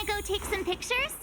Wanna go take some pictures?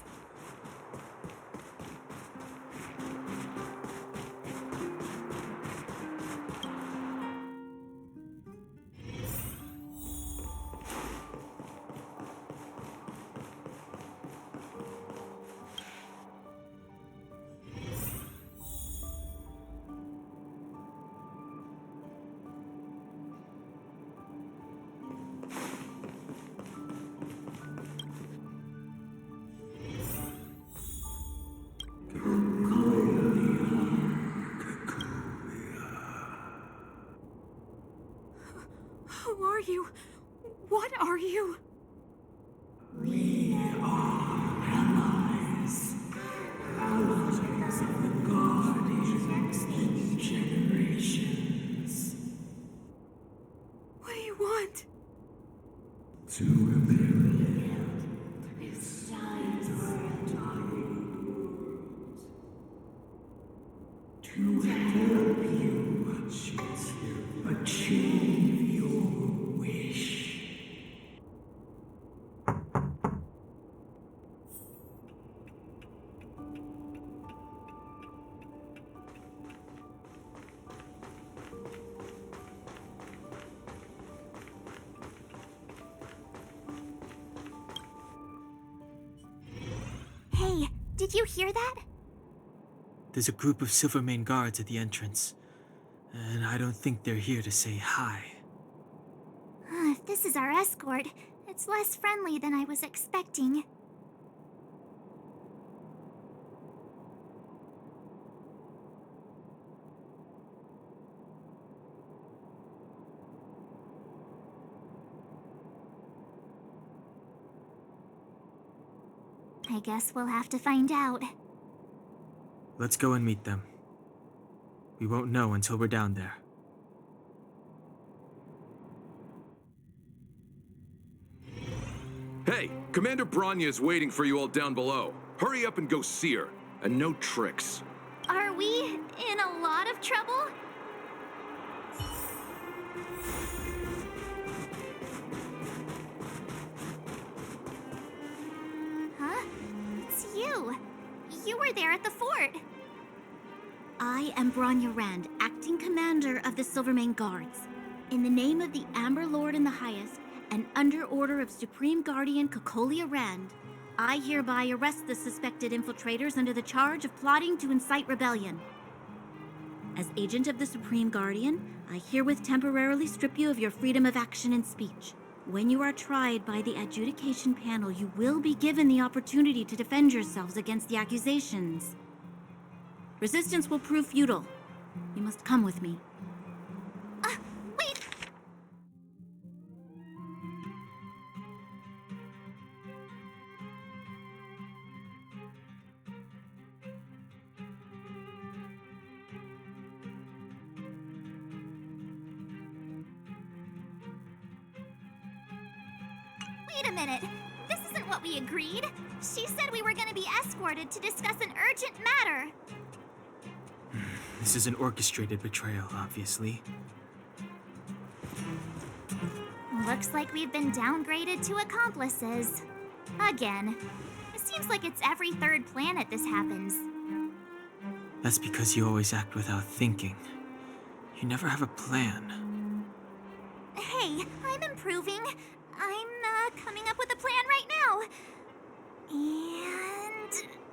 Who are you? What are you? We are allies. Allies of the Guardians in generations. What do you want? To rebuild its to help you achieve your wish. Hey, did you hear that? There's a group of Silvermane guards at the entrance, and I don't think they're here to say hi. If this is our escort, it's less friendly than I was expecting. I guess we'll have to find out. Let's go and meet them. We won't know until we're down there. Hey, Commander Branya is waiting for you all down below. Hurry up and go see her. And no tricks. Are we in a lot of trouble? Huh? It's you. You were there at the fort. I am Branya Rand, acting commander of the Silvermane Guards. In the name of the Amber Lord in the Highest, and under order of Supreme Guardian Kokolia Rand, I hereby arrest the suspected infiltrators under the charge of plotting to incite rebellion. As agent of the Supreme Guardian, I herewith temporarily strip you of your freedom of action and speech. When you are tried by the adjudication panel, you will be given the opportunity to defend yourselves against the accusations. Resistance will prove futile. You must come with me. Wait! Wait a minute. This isn't what we agreed. She said we were going to be escorted to discuss an urgent matter. This is an orchestrated betrayal, obviously. Looks like we've been downgraded to accomplices. Again. It seems like it's every third planet this happens. That's because you always act without thinking. You never have a plan. Hey, I'm improving. I'm coming up with a plan right now. And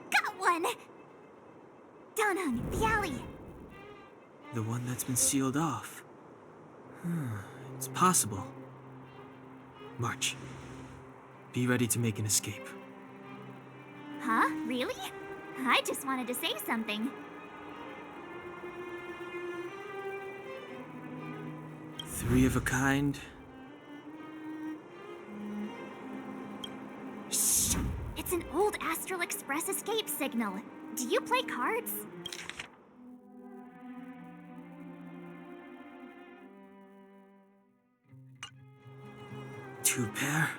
got one! Donung, the alley. The one that's been sealed off. It's possible. March. Be ready to make an escape. Huh? Really? I just wanted to say something. Three of a kind. Shh! It's an old Astral Express escape signal. Do you play cards? Two pair?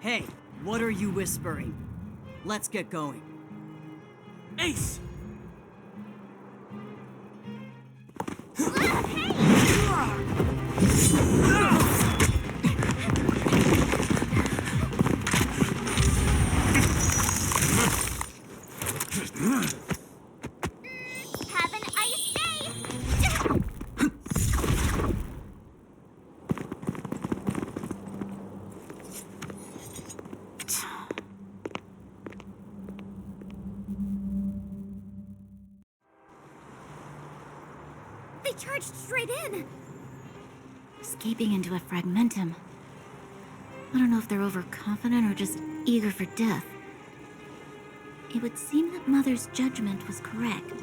Hey, what are you whispering? Let's get going. Ace! They charged straight in. Escaping into a fragmentum. I don't know if they're overconfident or just eager for death. It would seem that Mother's judgment was correct.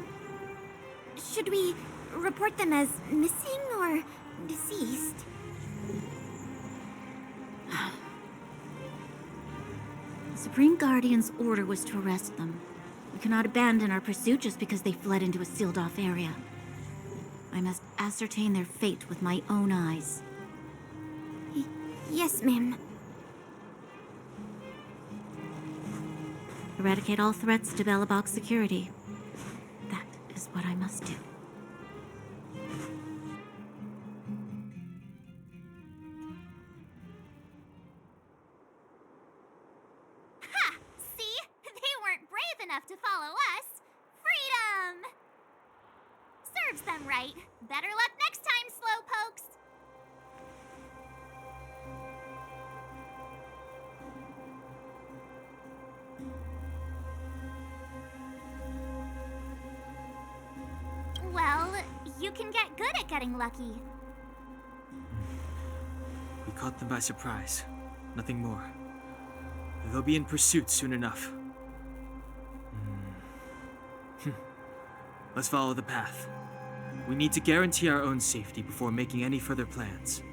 Should we report them as missing or deceased? The Supreme Guardian's order was to arrest them. We cannot abandon our pursuit just because they fled into a sealed-off area. I must ascertain their fate with my own eyes. Yes, ma'am. Eradicate all threats to Belobog's security. That is what I must do. Ha! See? They weren't brave enough to follow us. Freedom! Serves them right. Better luck next time, slowpokes. Well, you can get good at getting lucky. We caught them by surprise. Nothing more. They'll be in pursuit soon enough. Let's follow the path. We need to guarantee our own safety before making any further plans.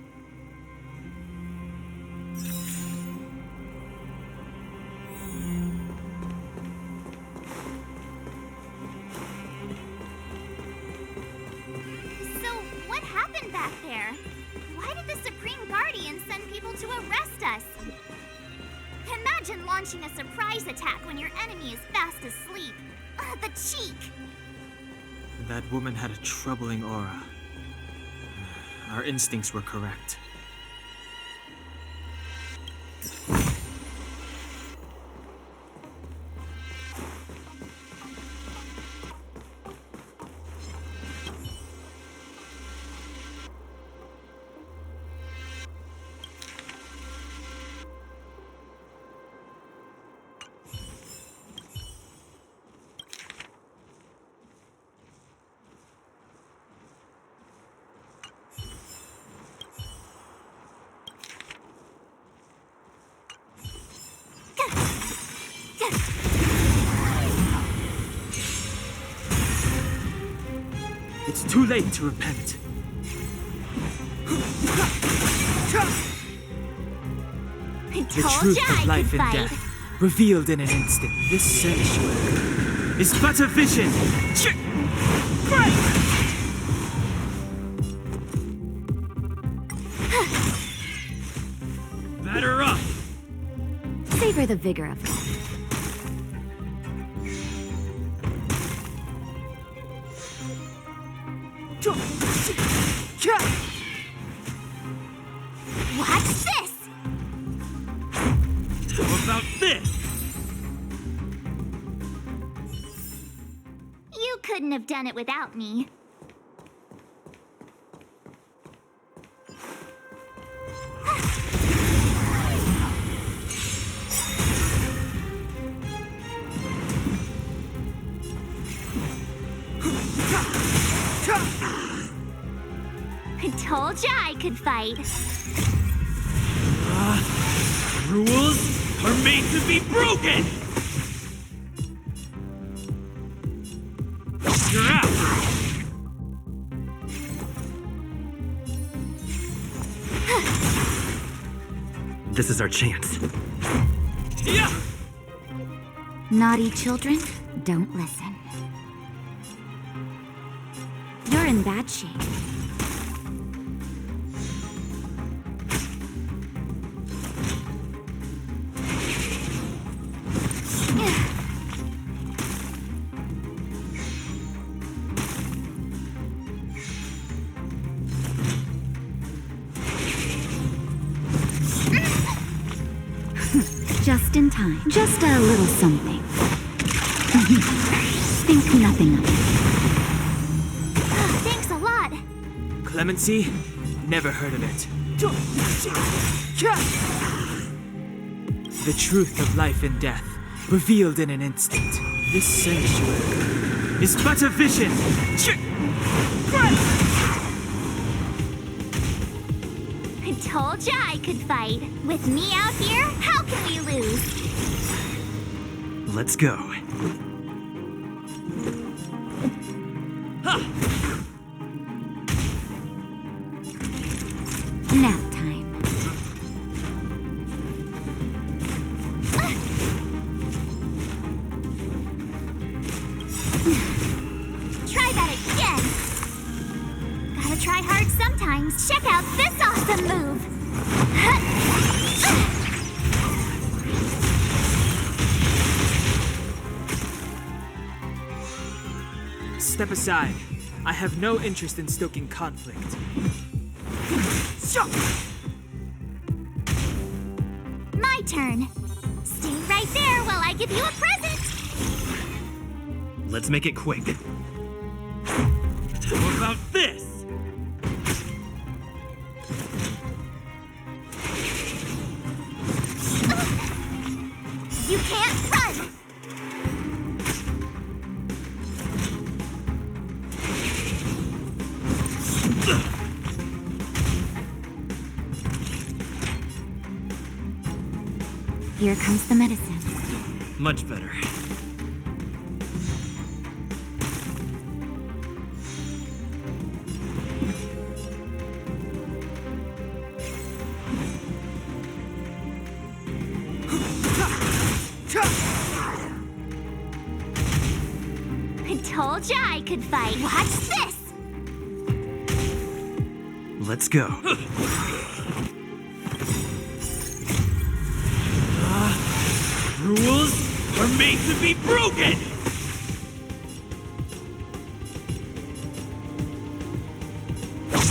So, what happened back there? Why did the Supreme Guardian send people to arrest us? Imagine launching a surprise attack when your enemy is fast asleep. The cheek! That woman had a troubling aura. Our instincts were correct. It's too late to repent. The truth of life and death, revealed in an instant. This sanctuary is but a vision. Batter up! Savor the vigor of life. Watch this! How about this? You couldn't have done it without me. I told ya I could fight. Rules are made to be broken! You're out! This is our chance. Yeah! Naughty children, don't listen. You're in bad shape. Just in time. Just a little something. Think nothing of it. Thanks a lot. Clemency? Never heard of it. The truth of life and death, revealed in an instant. This sanctuary is but a vision. Told ya I could fight. With me out here, how can we lose? Let's go. Nap time. Try that again. Gotta try hard sometimes. Check out this awesome move. Step aside. I have no interest in stoking conflict. My turn. Stay right there while I give you a present. Let's make it quick. What about this? You can't run. Here comes the medicine. Much better. I told ya I could fight. Watch this. Let's go. Rules are made to be broken!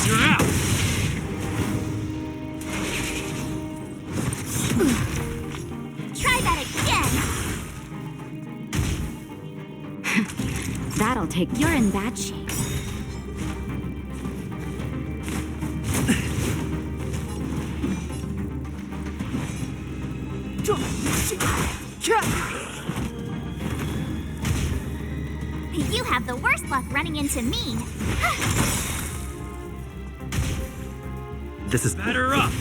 You're out! Try that again. That'll take. You're in bad shape. You have the worst luck running into me. This is Batter up!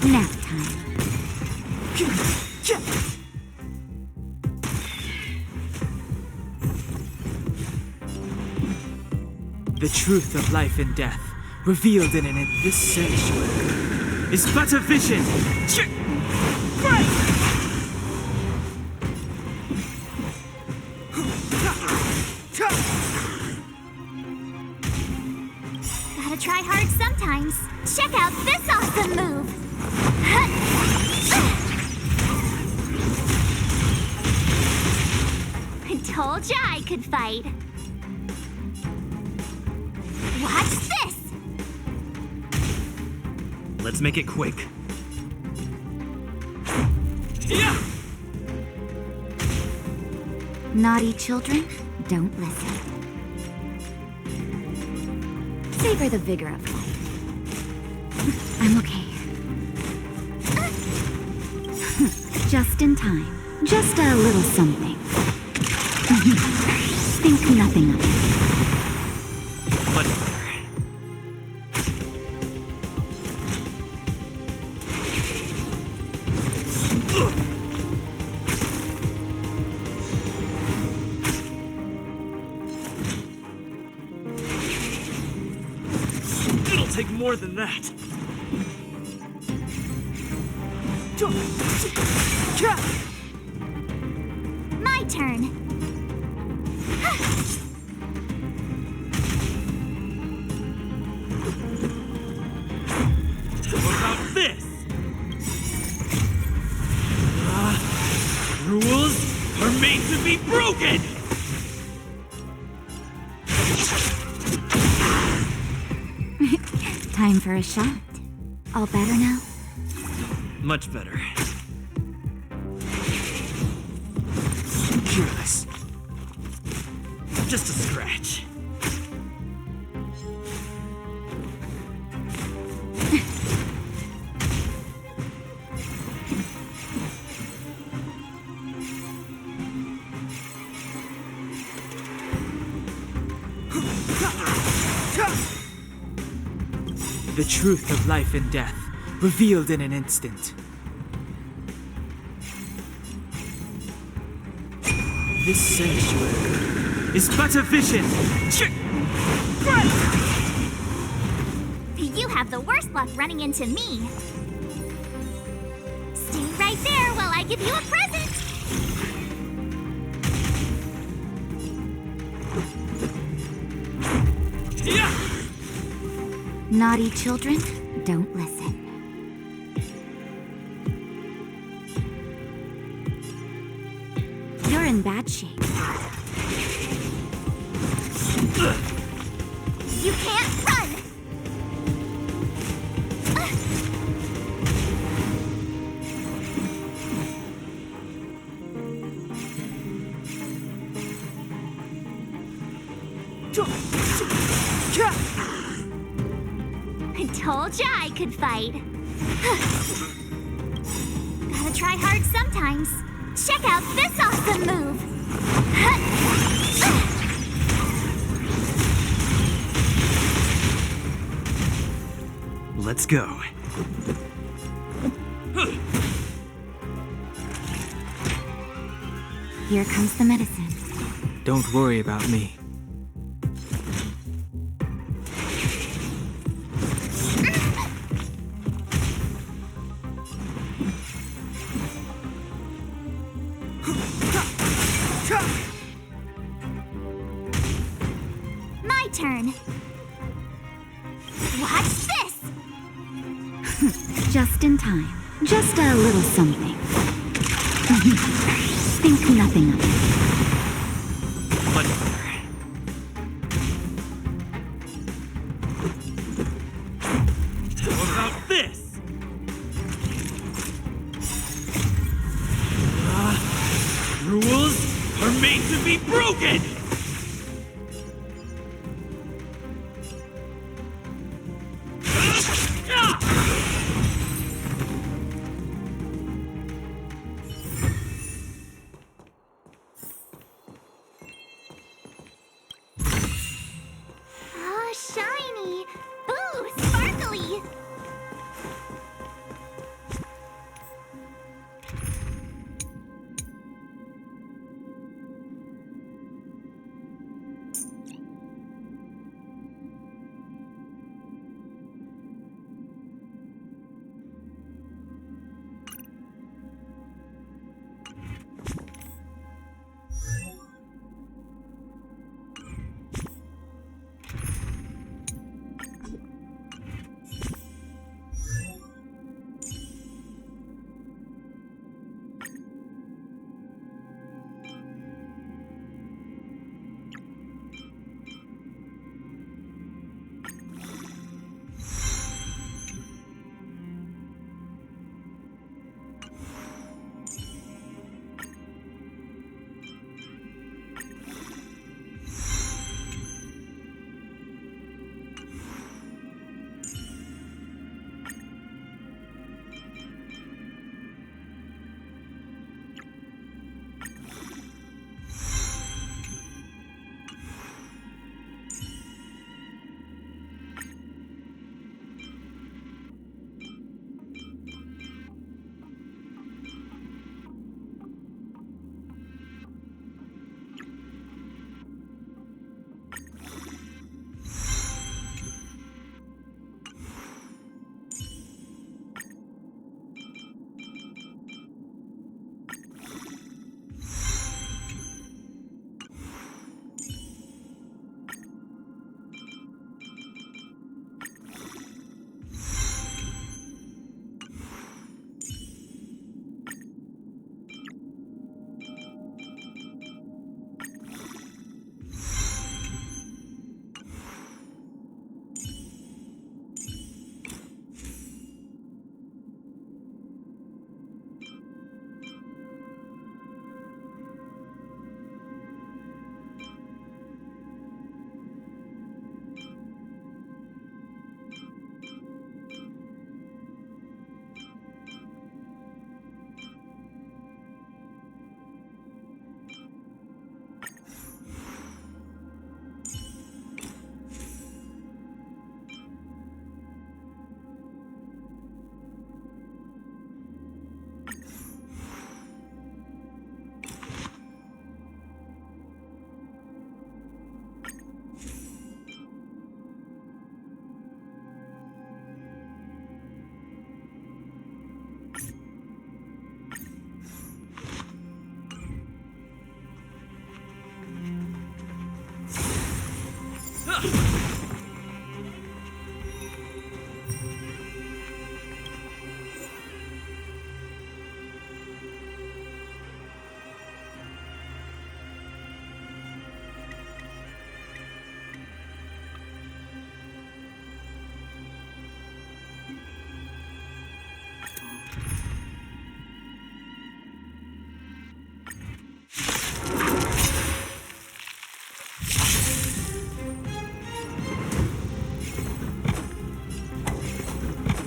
Nap time. the truth of life and death, revealed in this sanctuary, is but a vision. Gotta try hard sometimes. Check out this awesome move. I told ya I could fight. Watch this. Let's make it quick. Yeah! Naughty children, don't listen. Savor the vigor of life. I'm okay. Just in time. Just a little something. Think nothing of it. Much better. It'll take more than that. My turn. What about this? Rules are made to be broken! Time for a shot. All better now? Much better. Careless. Just a scratch. The truth of life and death, revealed in an instant. This sanctuary is but a vision. You have the worst luck running into me. Stay right there while I give you a present. Naughty children, don't listen. You're in bad shape. You can't run! I told ya I could fight. Gotta try hard sometimes. Check out this awesome move! Let's go. Here comes the medicine. Don't worry about me. My turn. Watch this! Just in time. Just a little something. Think nothing of it. Whatever. What about this? Rules are made to be broken!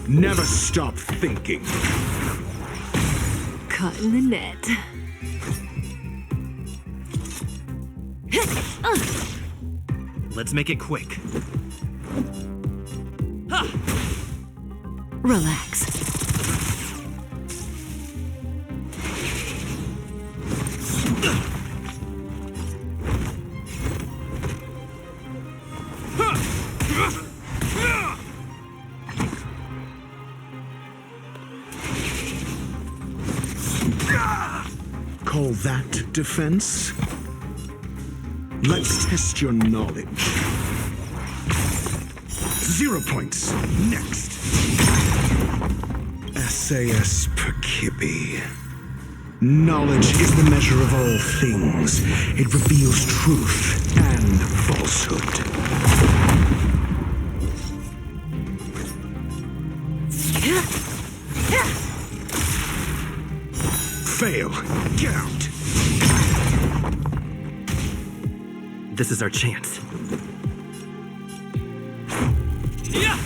Never stop thinking. Caught in the net. Let's make it quick. Relax. Call that defense? Let's test your knowledge. 0 points. Next. SAS Perkibi. Knowledge is the measure of all things. It reveals truth and falsehood. Fail. Get out. This is our chance. Yeah.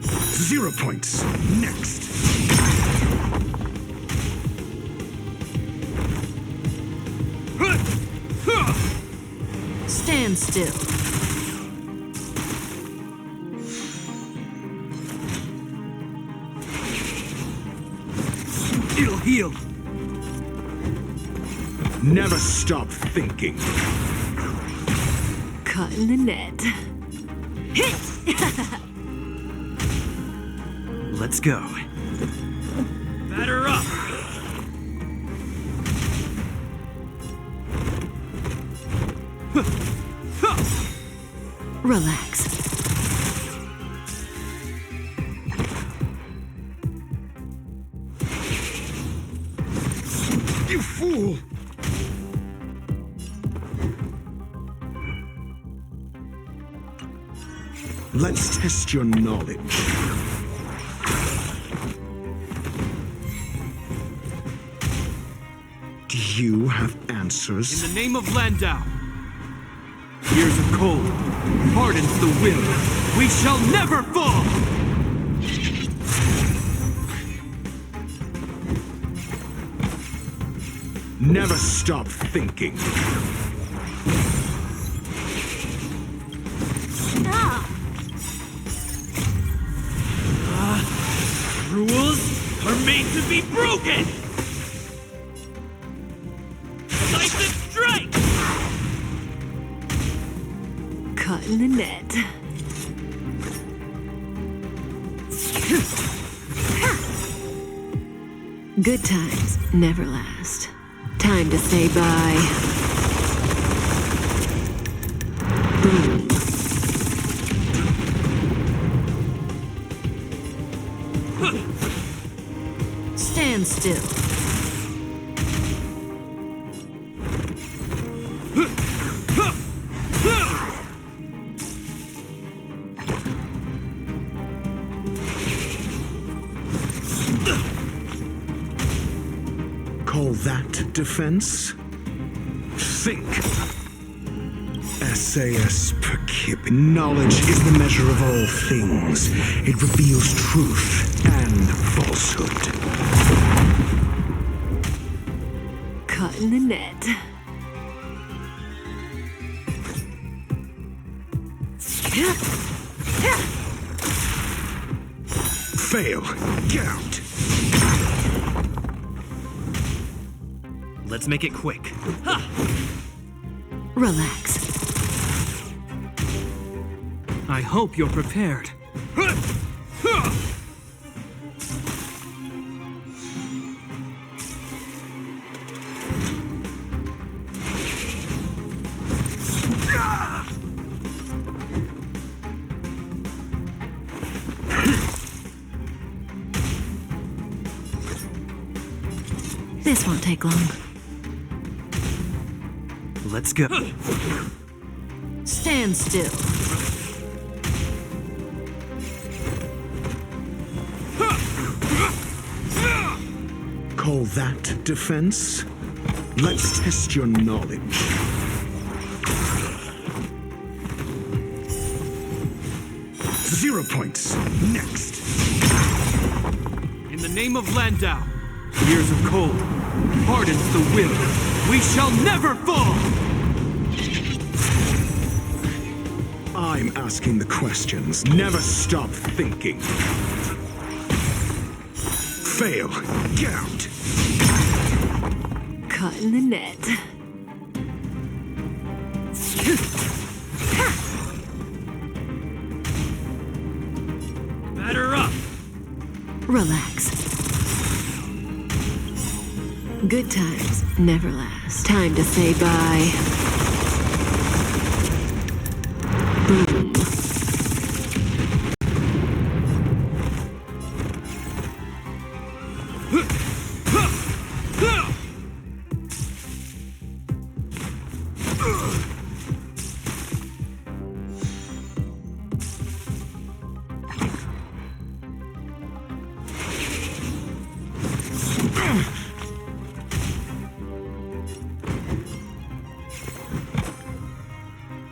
0 points. Next. Stand still. It'll heal. Never stop thinking. Caught in the net. Let's go. Batter up. Relax. You fool! Let's test your knowledge. Do you have answers? In the name of Landau. Years of cold hardens the will. We shall never fall! Never stop thinking. Rules are made to be broken! Decisive strike! Caught in the net. Good times never last. Time to say bye. Boom. Stand still. Call that defense? Think. SAS Perkibi. Knowledge is the measure of all things. It reveals truth and falsehood. Caught in the net. Fail. Get out. Let's make it quick. Relax. I hope you're prepared. This won't take long. Let's go. Stand still. Call that defense? Let's test your knowledge. Zero points. Next. In the name of Landau, years of cold hardens the will. We shall never fall! I'm asking the questions. Never stop thinking. Fail. Get out. Caught in the net. Batter up! Relax. Good times never last. Time to say bye. Boom.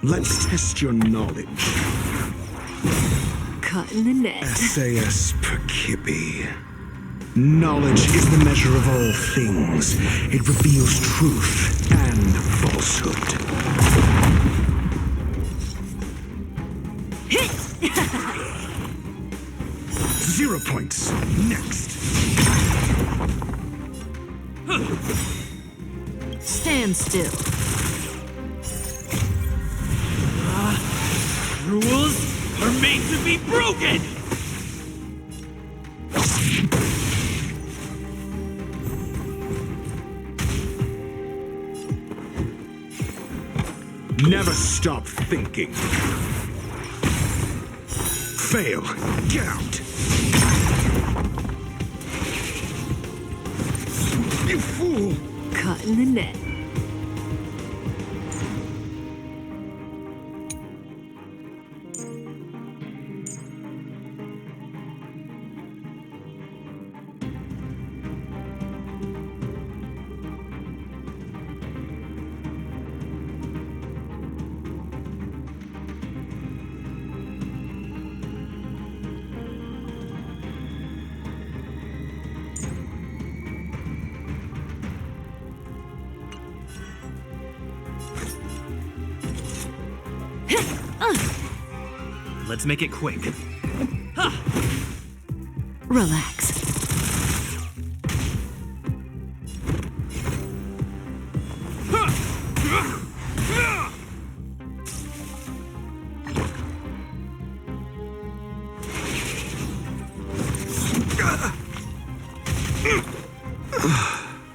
Let's test your knowledge. Caught in the net. SAS Perkibi. Knowledge is the measure of all things. It reveals truth and falsehood. 0 points. Next. Stand still. Rules are made to be broken! Never stop thinking. Fail. Get out. You fool. Caught in the net. Let's make it quick. Relax.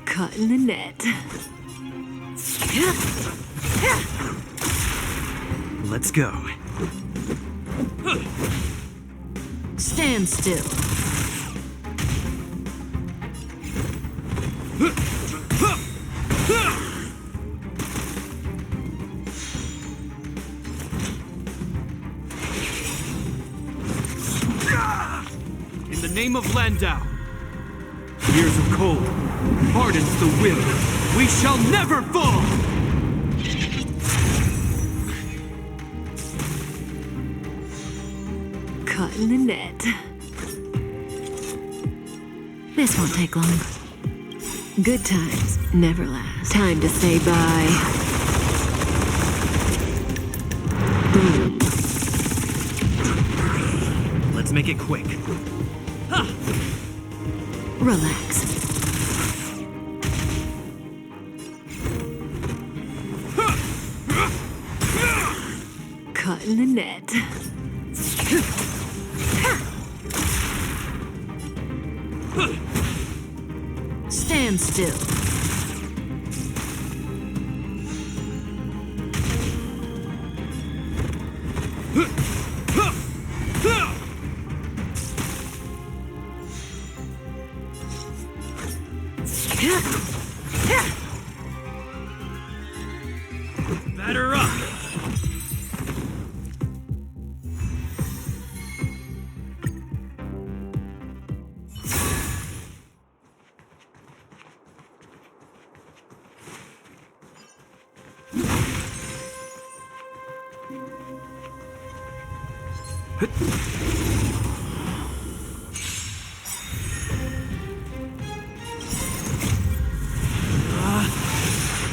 Caught in the net. Let's go. Stand still. In the name of Landau, years of cold hardens the will. We shall never fall! Caught in the net. This won't take long. Good times never last. Time to say bye. Boom. Let's make it quick. Relax. Caught in the net. Stand still. Batter up!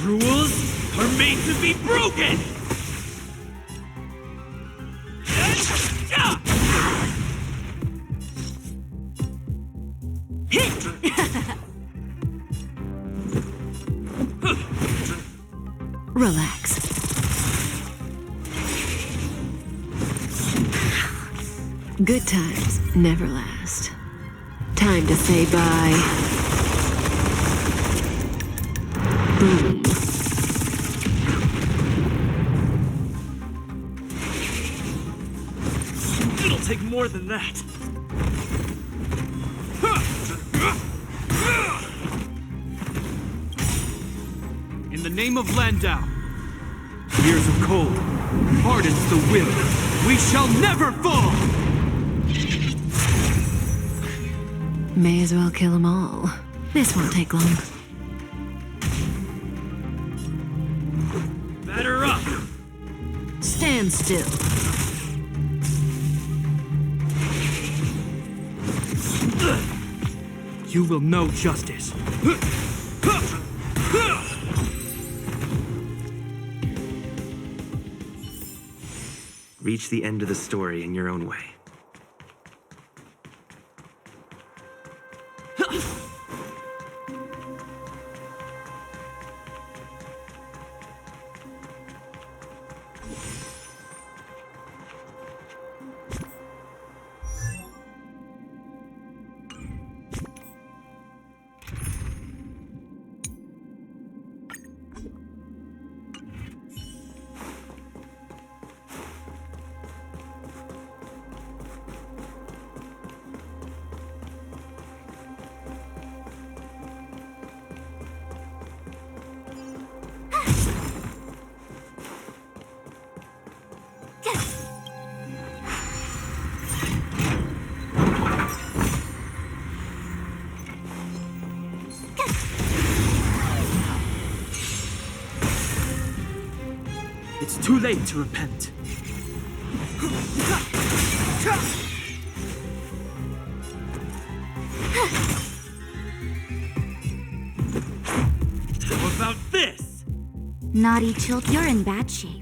Rules are made to be broken! Relax. Good times never last. Time to say bye. Boom. It'll take more than that. In the name of Landau, years of cold hardens the will. We shall never fall! May as well kill them all. This won't take long. Batter up! Stand still. You will know justice. Reach the end of the story in your own way. It's too late to repent. How about this? Naughty Chilt, you're in bad shape.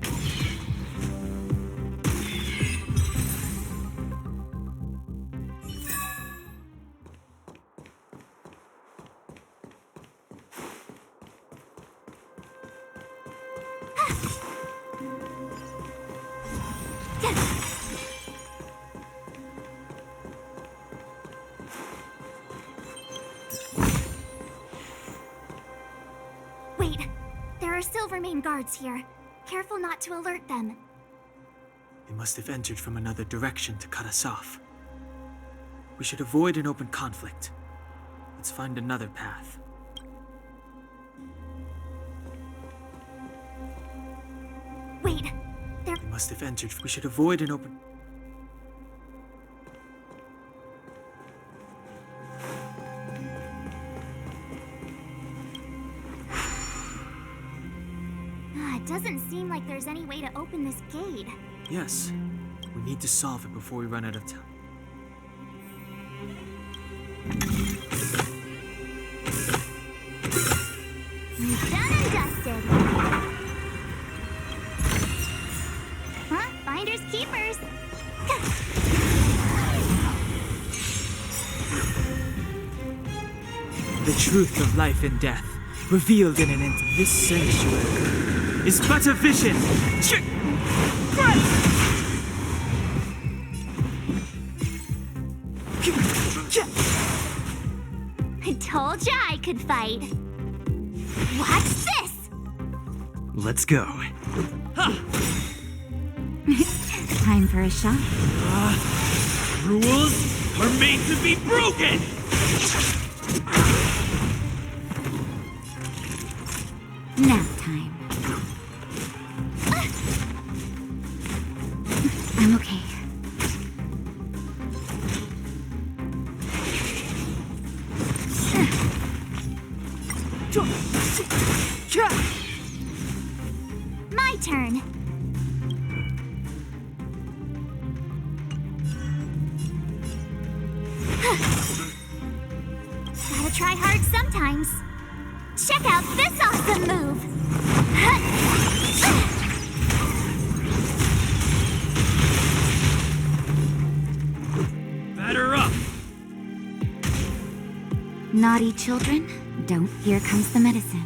Wait, there are Silvermane guards here. Careful not to alert them. They must have entered from another direction to cut us off. We should avoid an open conflict. Let's find another path. Wait, there... They must have entered. We should avoid an open... It doesn't seem like there's any way to open this gate. Yes. We need to solve it before we run out of time. Done and dusted. Huh? Finders keepers. The truth of life and death, revealed in an instant. This sanctuary is but a vision. I told ya I could fight. What's this? Let's go. Time for a shot. Rules are made to be broken! Nap time. times. Check out this awesome move! Batter up! Naughty children, don't. Here comes the medicine.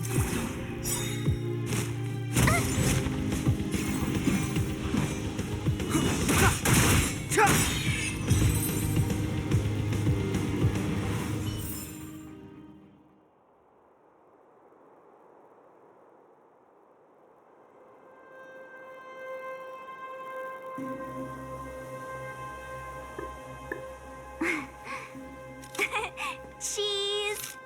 Cheese!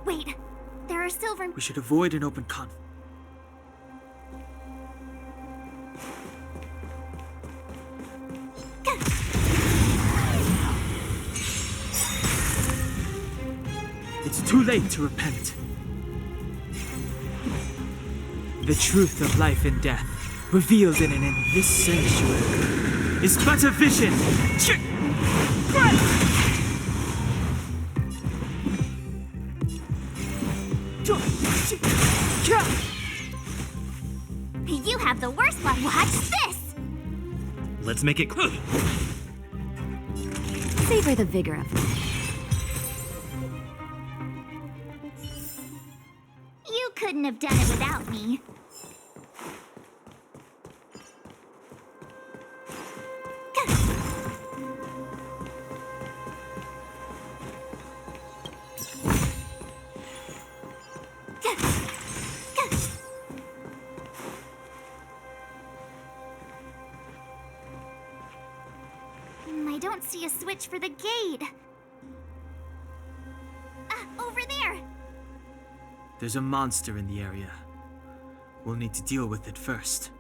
Wait, there are silver... We should avoid an open conflict. It's too late to repent. The truth of life and death, revealed in and in this sanctuary, is but a vision. You have the worst luck. Watch this! Let's make it quick. Savor the vigor of it. You couldn't have done it without me. I don't see a switch for the gate. Over there! There's a monster in the area. We'll need to deal with it first.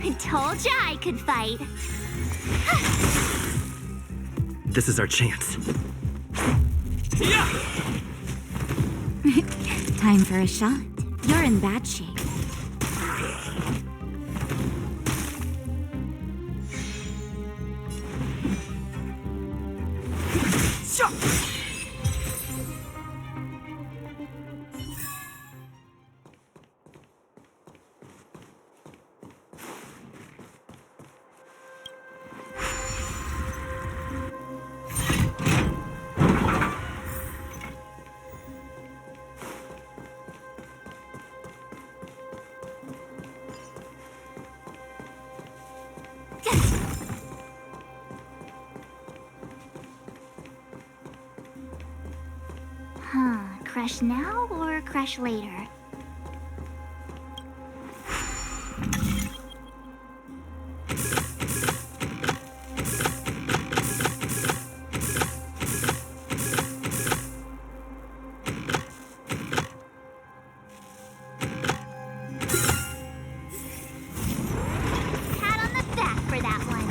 I told ya I could fight. This is our chance. Time for a shot. You're in bad shape. Crush now or crush later? Pat on the back for that one.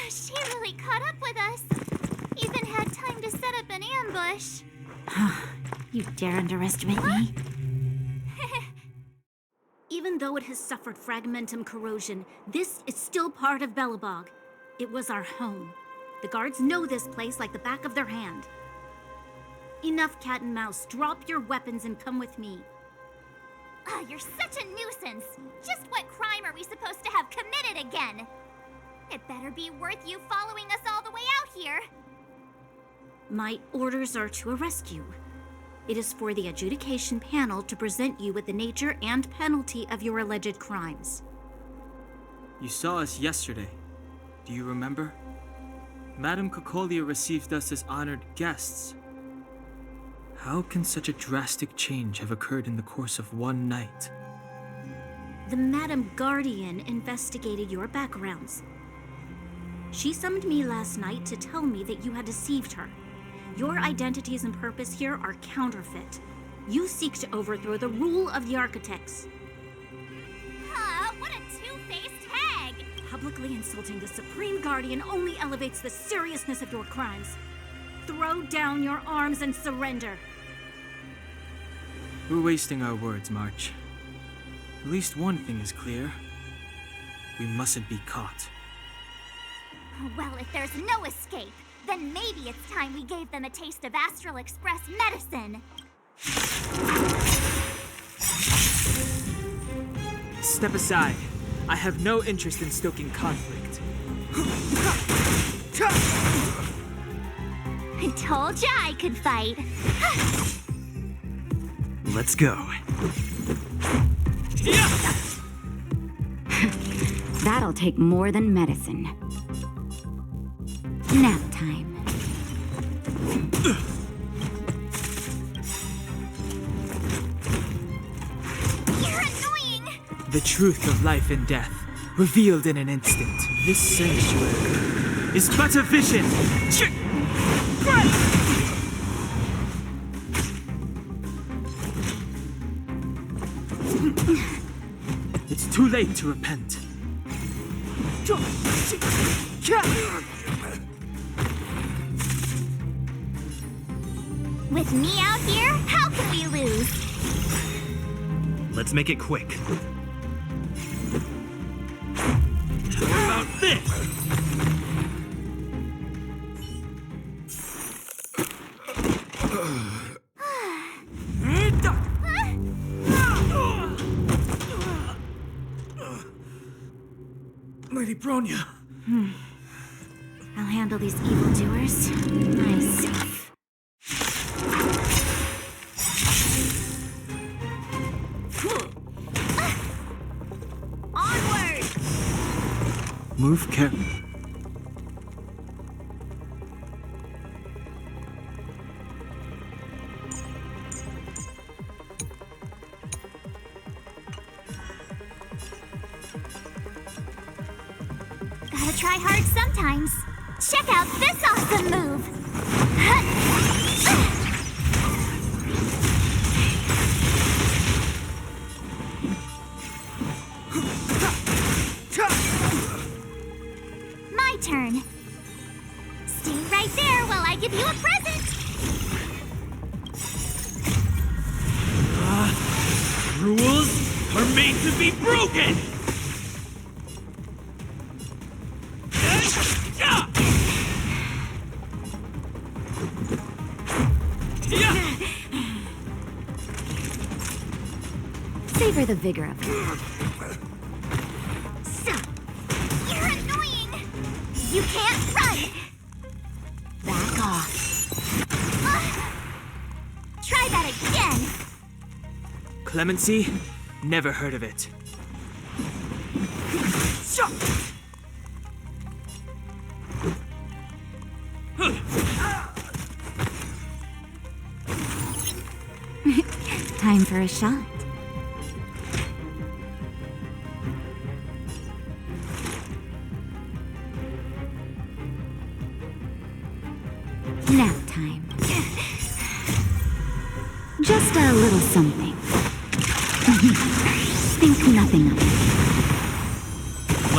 She really caught up with us. Even had time to set up an ambush. You dare underestimate me? Even though it has suffered fragmentum corrosion, this is still part of Belobog. It was our home. The guards know this place like the back of their hand. Enough cat and mouse. Drop your weapons and come with me. You're such a nuisance. Just what crime are we supposed to have committed again? It better be worth you following us all the way out here. My orders are to arrest you. It is for the adjudication panel to present you with the nature and penalty of your alleged crimes. You saw us yesterday. Do you remember? Madame Cocolia received us as honored guests. How can such a drastic change have occurred in the course of one night? The Madame Guardian investigated your backgrounds. She summoned me last night to tell me that you had deceived her. Your identities and purpose here are counterfeit. You seek to overthrow the rule of the architects. What a two-faced hag! Publicly insulting the Supreme Guardian only elevates the seriousness of your crimes. Throw down your arms and surrender. We're wasting our words, March. At least one thing is clear. We mustn't be caught. Well, if there's no escape, then maybe it's time we gave them a taste of Astral Express medicine. Step aside. I have no interest in stoking conflict. I told ya I could fight. Let's go. That'll take more than medicine. Nap time. You're annoying! The truth of life and death, revealed in an instant. This sanctuary is but a vision. It's too late to repent. With me out here, how can we lose? Let's make it quick. What about this? Lady Bronya. I'll handle these evildoers myself. Onward! Move carefully. Gotta try hard sometimes. Check out this awesome move! My turn. Stay right there while I give you a present! Rules are made to be broken! Savor the vigor of it. You're annoying! You can't run! Back off. Try that again! Clemency? Never heard of it. Time for a shot. Nap time. Just a little something. Think nothing of it.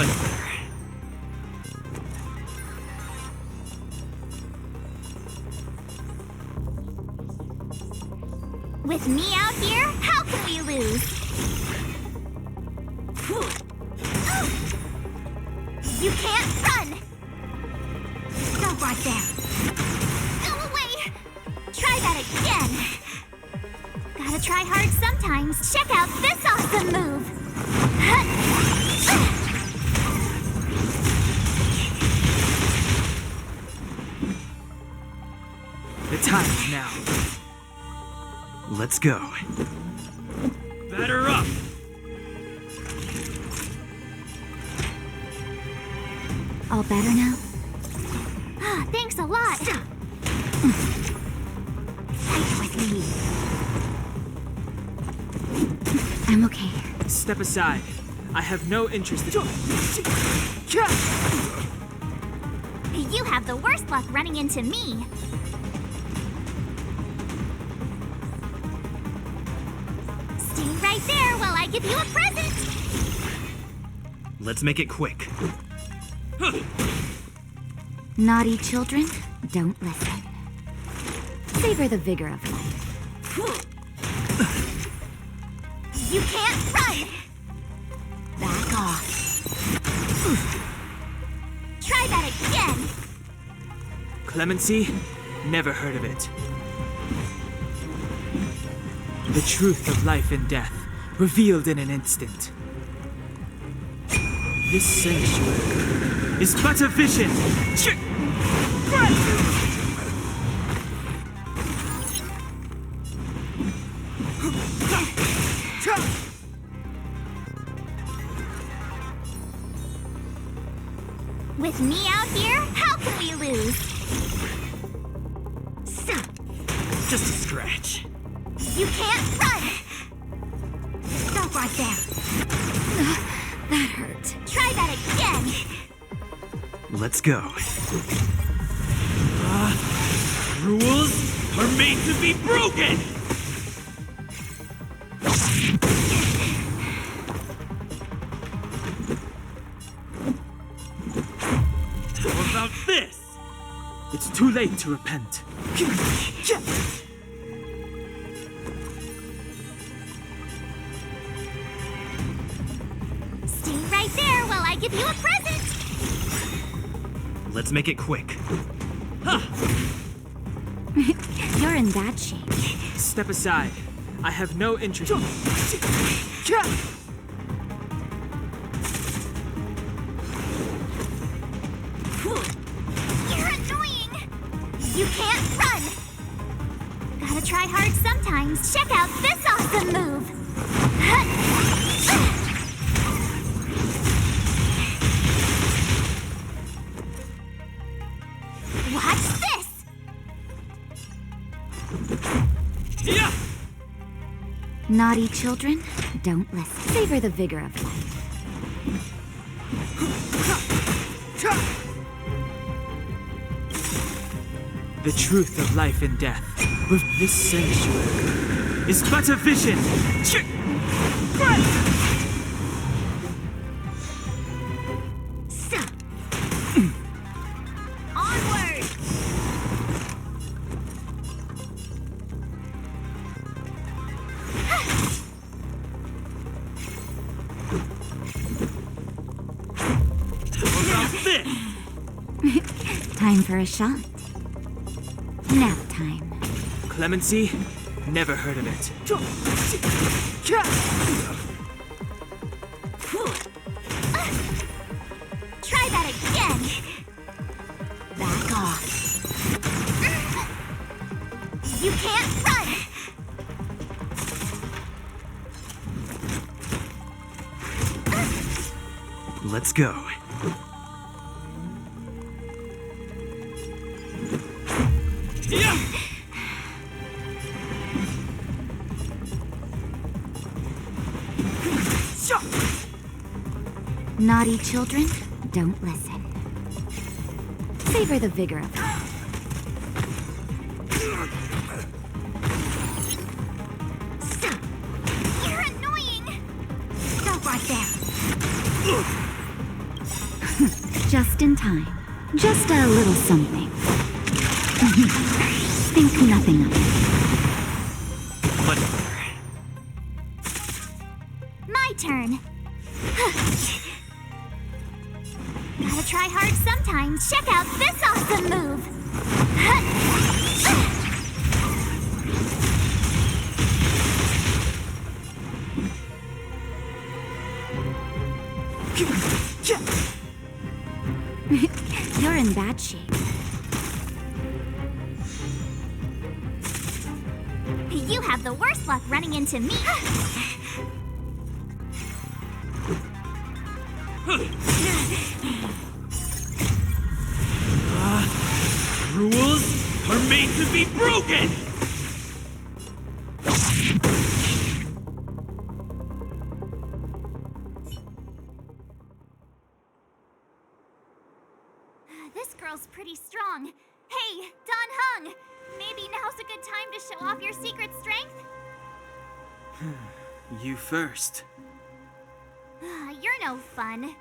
splendor. With me out here, how can we lose? You can't run! Stop right there. Go away! Try that again! Gotta try hard sometimes. Check out this awesome move! The time is now. Let's go. Batter up! All better now? Ah, thanks a lot! Fight with me. I'm okay. Step aside. I have no interest in... You have the worst luck running into me. Stay right there while I give you a present! Let's make it quick. Naughty children, don't listen. Savor the vigor of life. You can't run! Back off. Try that again! Clemency? Never heard of it. The truth of life and death, revealed in an instant. This sanctuary is but a vision! With me out here, how can we lose? Just a scratch. You can't run! Stop right there. That hurt. Try that again! Let's go. Rules are made to be broken! How about this? It's too late to repent. Stay right there while I give you a present! Let's make it quick. You're in bad shape. Step aside. I have no interest in... You're annoying! You can't run! Gotta try hard sometimes. Check out this awesome move! Watch this! Yeah! Naughty children, don't listen. Savor the vigor of life. The truth of life and death, with this sanctuary, is but a vision! Onward! How about this? Time for a shot. Nap time. Clemency? Never heard of it. Try that again! Back off. You can't run! Let's go. Yeah! Naughty children, don't listen. Savor the vigor of life. You're annoying! Stop right there. Just in time. Just a little something. Think nothing of it. Whatever. My turn. Gotta try hard sometimes. Check out this awesome move. You're in bad shape. You have the worst luck running into me. Rules are made to be broken! This girl's pretty strong. Hey, Don Hung! Maybe now's a good time to show off your secret strength? You first. You're no fun.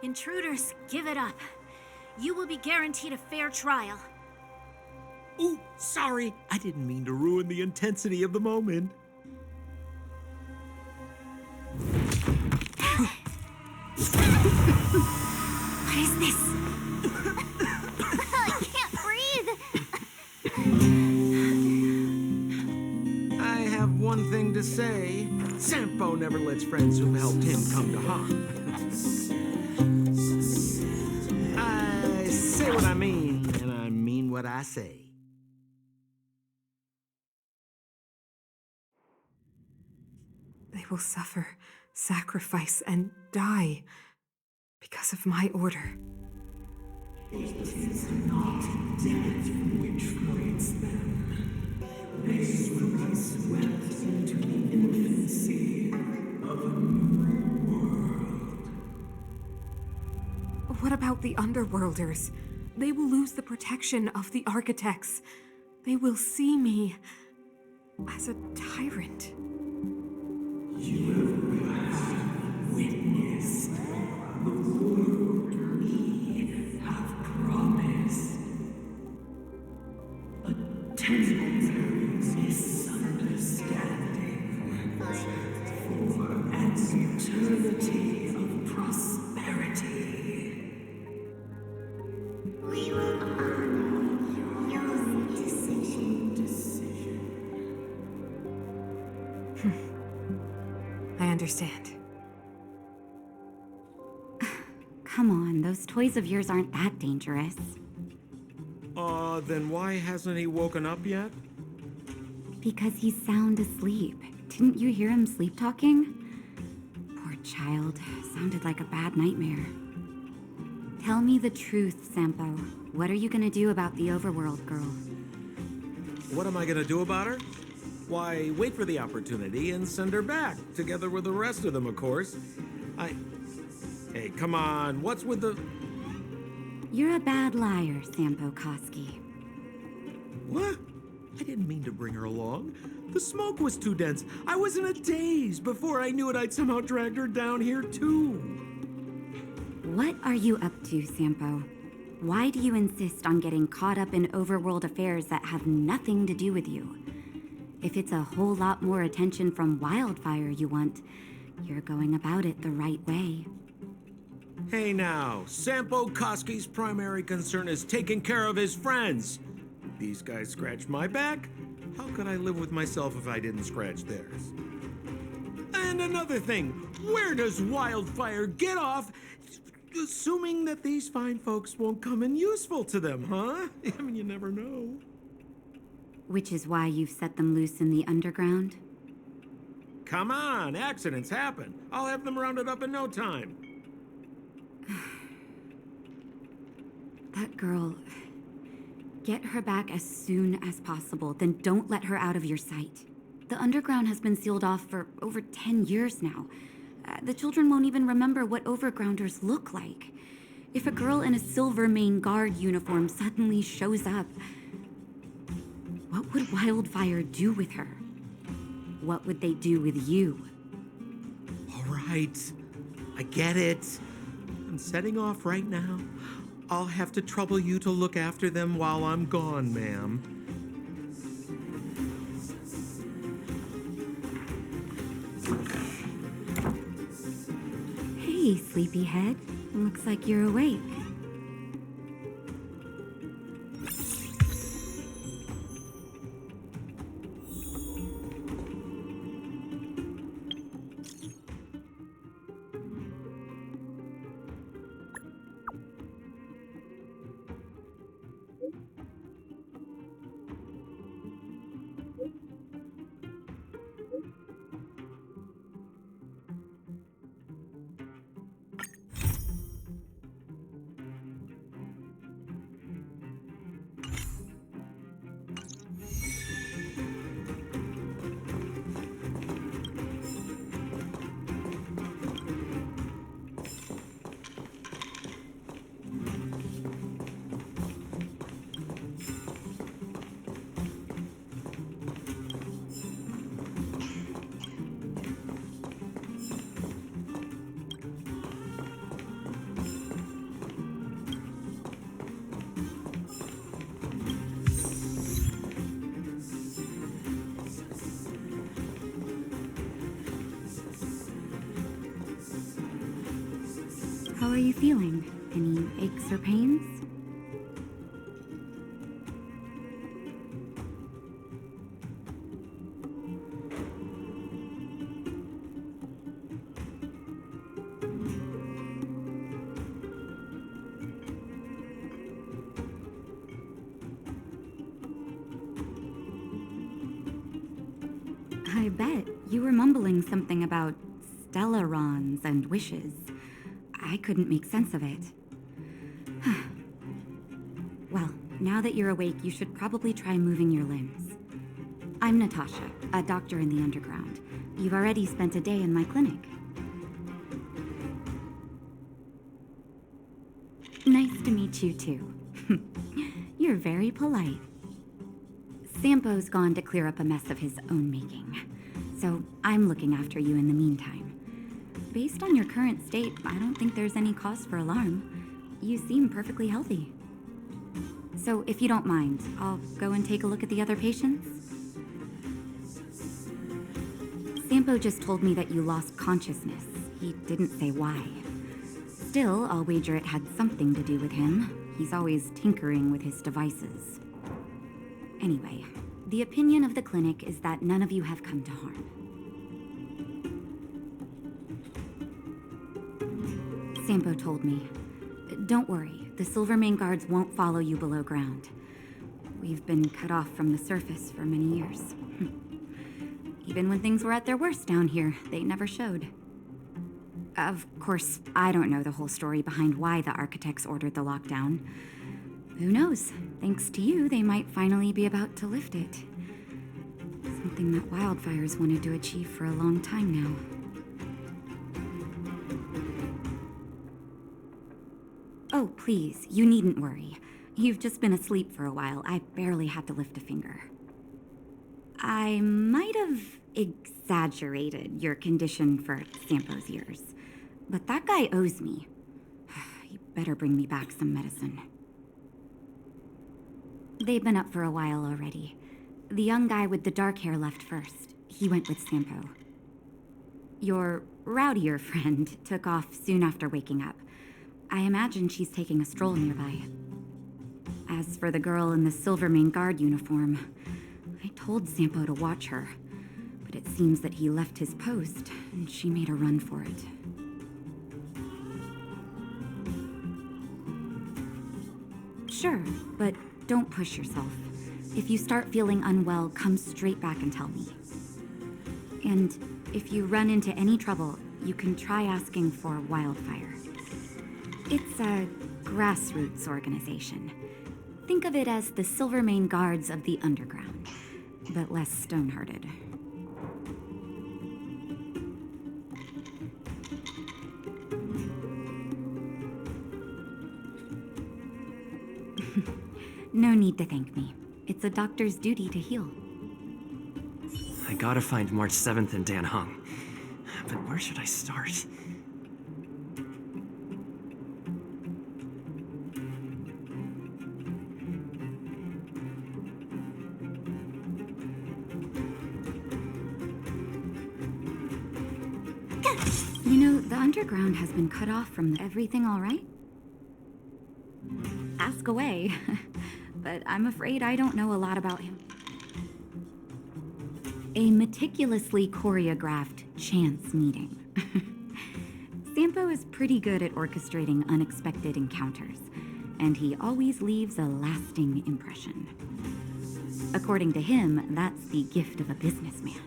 Intruders, give it up. You will be guaranteed a fair trial. Ooh, sorry. I didn't mean to ruin the intensity of the moment. What is this? I can't breathe. I have one thing to say. Sampo never lets friends who've helped him come to harm. I say what I mean, and I mean what I say. They will suffer, sacrifice, and die because of my order. It is not death which frees them. They will be swept into the infancy of a new world. What about the Underworlders? They will lose the protection of the Architects. They will see me as a tyrant. You have witnessed the world we have promised. A temporary misunderstanding for an eternity of prosperity. We will honor your decision. I understand. Come on, those toys of yours aren't that dangerous. Then why hasn't he woken up yet? Because he's sound asleep. Didn't you hear him sleep talking? Poor child. Sounded like a bad nightmare. Tell me the truth, Sampo. What are you gonna do about the Overworld girl? What am I gonna do about her? Why, wait for the opportunity and send her back, together with the rest of them, of course. Hey, come on, what's with the... You're a bad liar, Sampo Koski. What? I didn't mean to bring her along. The smoke was too dense. I was in a daze. Before I knew it, I'd somehow dragged her down here, too. What are you up to, Sampo? Why do you insist on getting caught up in overworld affairs that have nothing to do with you? If it's a whole lot more attention from Wildfire you want, you're going about it the right way. Hey now, Sampo Koski's primary concern is taking care of his friends. These guys scratch my back. How could I live with myself if I didn't scratch theirs? And another thing, where does Wildfire get off assuming that these fine folks won't come in useful to them, huh? I mean, you never know. Which is why you've set them loose in the underground? Come on, accidents happen. I'll have them rounded up in no time. That girl... Get her back as soon as possible, then don't let her out of your sight. The underground has been sealed off for over 10 years now. The children won't even remember what overgrounders look like. If a girl in a Silvermane Guard uniform suddenly shows up, what would Wildfire do with her? What would they do with you? All right, I get it. I'm setting off right now. I'll have to trouble you to look after them while I'm gone, ma'am. Hey, sleepyhead. Looks like you're awake. How are you feeling? Any aches or pains? I bet you were mumbling something about stellarons and wishes. I couldn't make sense of it. Well, now that you're awake, you should probably try moving your limbs. I'm Natasha, a doctor in the underground. You've already spent a day in my clinic. Nice to meet you, too. You're very polite. Sampo's gone to clear up a mess of his own making, so I'm looking after you in the meantime. Based on your current state, I don't think there's any cause for alarm. You seem perfectly healthy. So if you don't mind, I'll go and take a look at the other patients. Sampo just told me that you lost consciousness. He didn't say why. Still, I'll wager it had something to do with him. He's always tinkering with his devices. Anyway, the opinion of the clinic is that none of you have come to harm. Sampo told me. Don't worry, the Silvermane guards won't follow you below ground. We've been cut off from the surface for many years. Even when things were at their worst down here, they never showed. Of course, I don't know the whole story behind why the architects ordered the lockdown. Who knows? Thanks to you, they might finally be about to lift it. Something that wildfires wanted to achieve for a long time now. Oh, please, you needn't worry. You've just been asleep for a while. I barely had to lift a finger. I might have exaggerated your condition for Sampo's ears, but that guy owes me. You better bring me back some medicine. They've been up for a while already. The young guy with the dark hair left first. He went with Sampo. Your rowdier friend took off soon after waking up. I imagine she's taking a stroll nearby. As for the girl in the Silvermane Guard uniform, I told Sampo to watch her, but it seems that he left his post, and she made a run for it. Sure, but don't push yourself. If you start feeling unwell, come straight back and tell me. And if you run into any trouble, you can try asking for Wildfire. It's a grassroots organization. Think of it as the Silvermane Guards of the Underground, but less stone-hearted. No need to thank me. It's a doctor's duty to heal. I gotta find March 7th and Dan Hung. But where should I start? underground has been cut off from everything all right? Ask away. But I'm afraid I don't know a lot about him. A meticulously choreographed chance meeting. Sampo is pretty good at orchestrating unexpected encounters, and he always leaves a lasting impression. According to him, that's the gift of a businessman.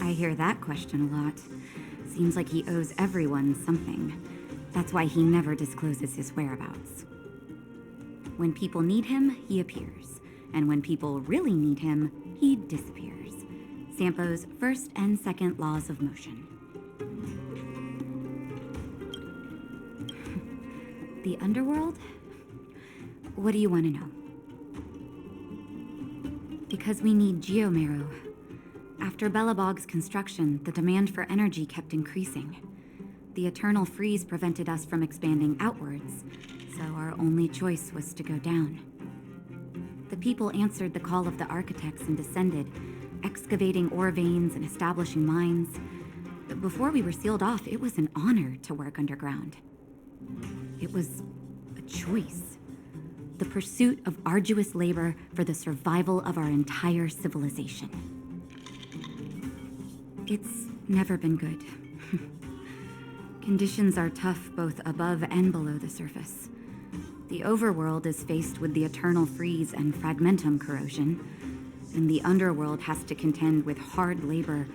I hear that question a lot. Seems like he owes everyone something. That's why he never discloses his whereabouts. When people need him, he appears. And when people really need him, he disappears. Sampo's first and second laws of motion. The underworld? What do you want to know? Because we need geomarrow. After Belobog's construction, the demand for energy kept increasing. The eternal freeze prevented us from expanding outwards, so our only choice was to go down. The people answered the call of the architects and descended, excavating ore veins and establishing mines. But before we were sealed off, it was an honor to work underground. It was a choice. The pursuit of arduous labor for the survival of our entire civilization. It's never been good. Conditions are tough both above and below the surface. The overworld is faced with the eternal freeze and fragmentum corrosion, and the underworld has to contend with hard labor,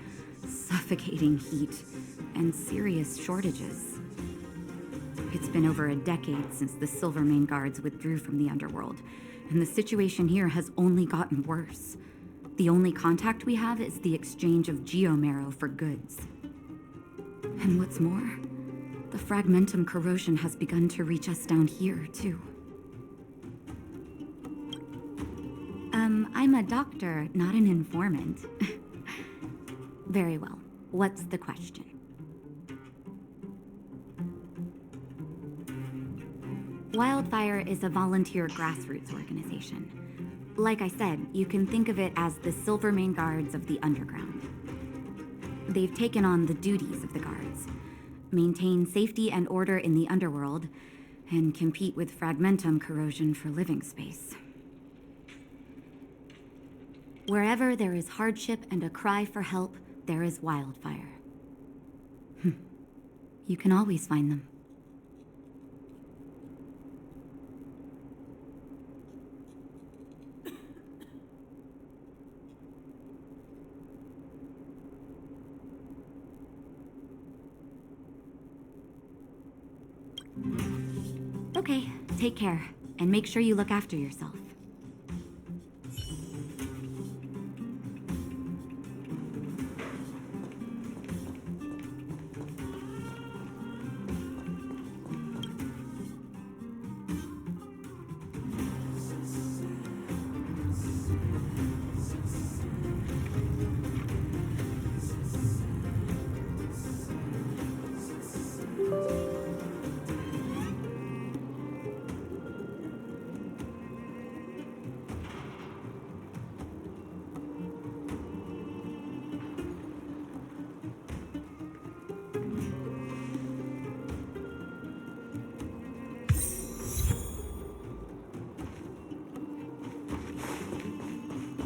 suffocating heat, and serious shortages. It's been over a decade since the Silvermane Guards withdrew from the underworld, and the situation here has only gotten worse. The only contact we have is the exchange of geomarrow for goods. And what's more, the fragmentum corrosion has begun to reach us down here, too. I'm a doctor, not an informant. Very well. What's the question? Wildfire is a volunteer grassroots organization. Like I said, you can think of it as the Silvermane Guards of the Underground. They've taken on the duties of the guards, maintain safety and order in the underworld, and compete with fragmentum corrosion for living space. Wherever there is hardship and a cry for help, there is wildfire. You can always find them. Okay, take care, and make sure you look after yourself.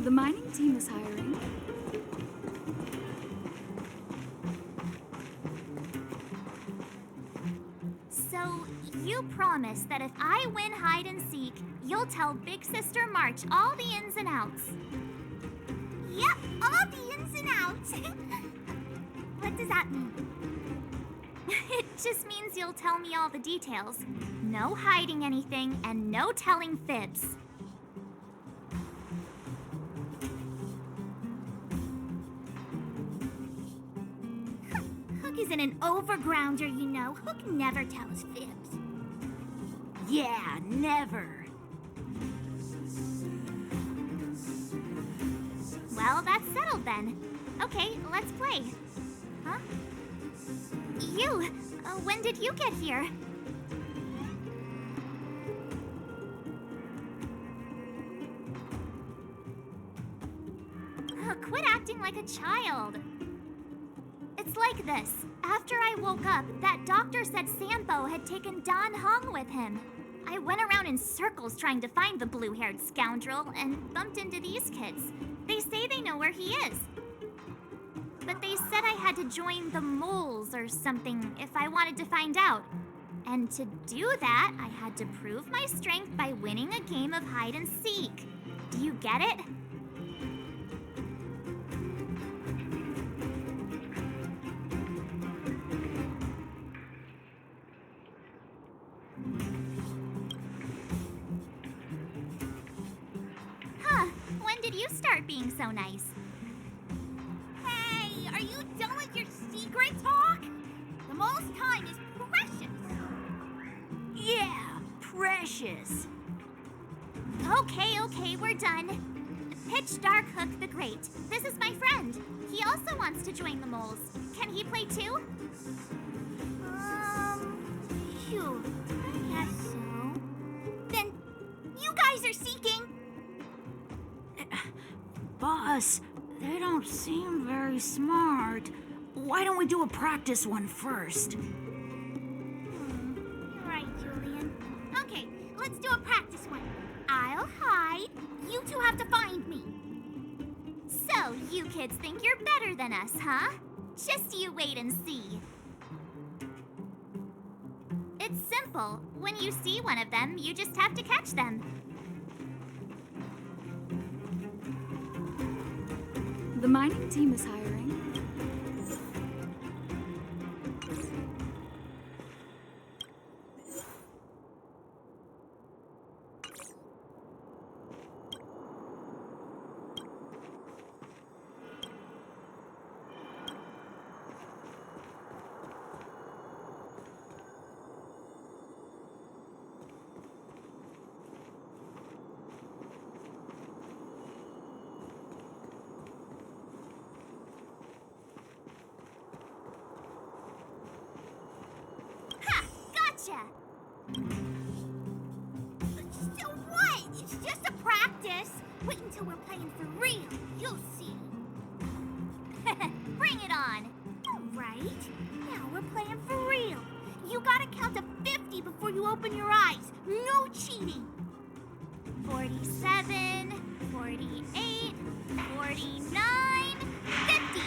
The mining team is hiring. So, you promise that if I win hide and seek, you'll tell Big Sister March all the ins and outs. Yep, all the ins and outs. What does that mean? It just means you'll tell me all the details. No hiding anything and no telling fibs. Hook isn't an overgrounder, you know. Hook never tells fibs. Yeah, never. Well, that's settled then. Okay, let's play. Huh? You, when did you get here? Quit acting like a child. It's like this. After I woke up, that doctor said Sampo had taken Don Hong with him. I went around in circles trying to find the blue-haired scoundrel and bumped into these kids. They say they know where he is. But they said I had to join the moles or something if I wanted to find out. And to do that, I had to prove my strength by winning a game of hide and seek. Do you get it? Huh, when did you start being so nice? Hey, are you done with your secret talk? The most time is precious. Yeah, precious. Okay, we're done. Pitch Dark Hook the Great. This is my friend. He also wants to join the moles. Can he play too? Phew, I guess so. Then, you guys are seeking. Boss, they don't seem very smart. Why don't we do a practice one first? You're right, Julian. Okay, let's do a practice one. I'll hide. You two have to find me. So, you kids think you're better than us, huh? Just you wait and see. It's simple. When you see one of them, you just have to catch them. The mining team is hiring. Ha! Gotcha! So what? It's just a practice. Wait until we're playing for real. You'll see. Bring it on! All right. Now we're playing for real. You gotta count to 50 before you open your eyes. No cheating. 47, 48, 49, 50!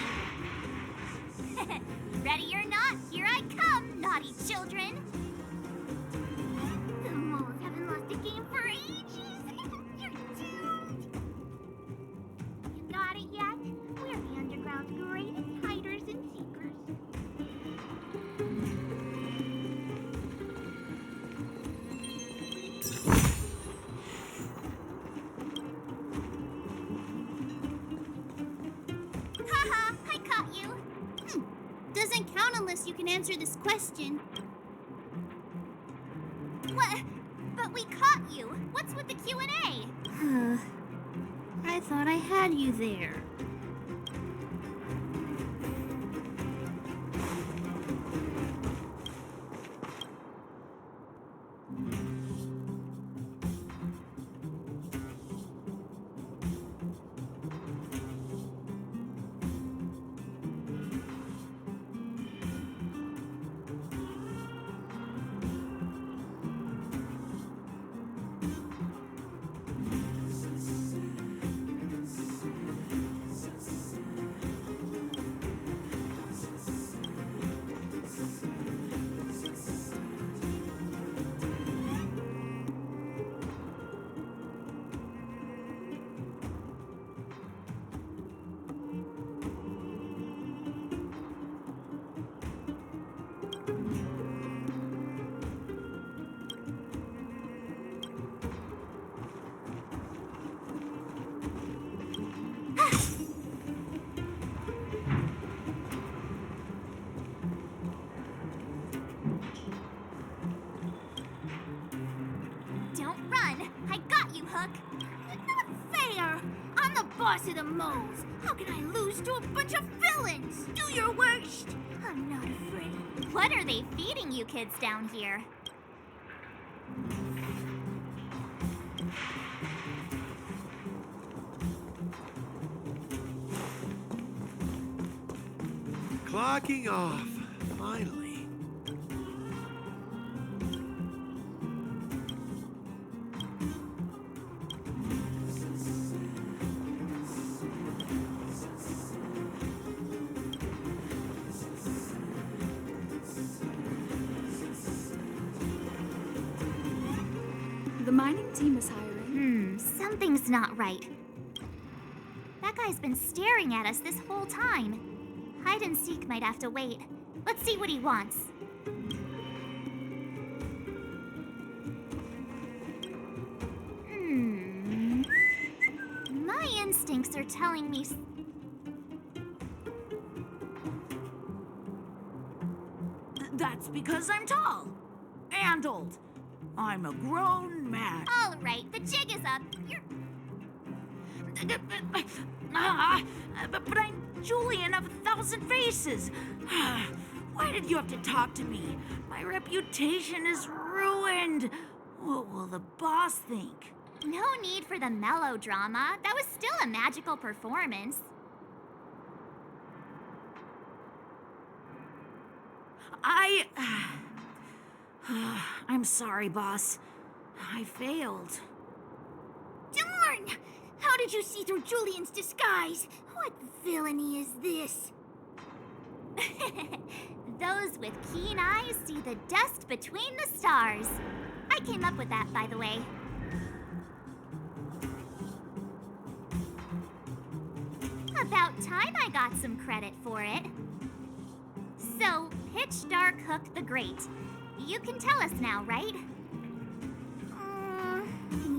Ready or not, here I come, naughty children! The moles haven't lost a game for ages. You're doomed. You got it yet? We're the underground's greatest hiders and seekers. Haha, I caught you! Doesn't count unless you can answer this question. What? But we caught you! What's with the Q&A? I thought I had you there. Don't run! I got you, Hook! Not fair! I'm the boss of the moles. How can I lose to a bunch of villains? Do your worst. I'm not afraid. What are they feeding you kids down here? Clocking off. Finally. The mining team is hiring. Something's not right. That guy's been staring at us this whole time. Hide and seek might have to wait. Let's see what he wants. My instincts are telling me... That's because I'm tall. And old. I'm a grown man. All right, the jig is up. But I'm Julian of 1,000 Faces. Why did you have to talk to me? My reputation is ruined. What will the boss think? No need for the melodrama. That was still a magical performance. I'm sorry, boss. I failed. Darn! How did you see through Julian's disguise? What villainy is this? Those with keen eyes see the dust between the stars. I came up with that, by the way. About time I got some credit for it. So, Pitch Dark Hook the Great. You can tell us now, right?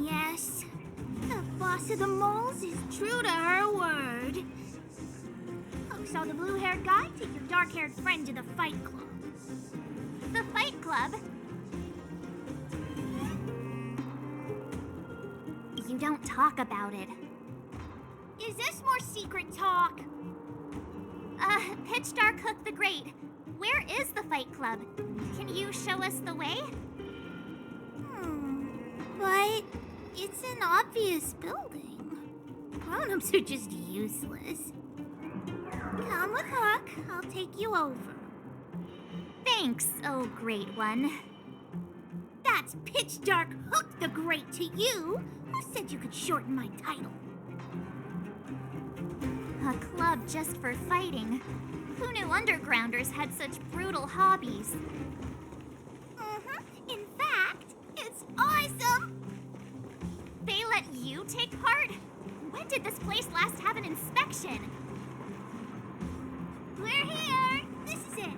Yes. The boss of the moles is true to her word. Hook saw the blue-haired guy take your dark-haired friend to the Fight Club. The Fight Club? You don't talk about it. Is this more secret talk? Pitch Dark Hook the Great. Where is the Fight Club? Can you show us the way? But it's an obvious building. Grown-ups are just useless. Come with Hook. I'll take you over. Thanks, oh great one. That's Pitch Dark Hook the Great to you. Who said you could shorten my title? A club just for fighting. Who knew undergrounders had such brutal hobbies? In fact, it's awesome! They let you take part? When did this place last have an inspection? We're here! This is it.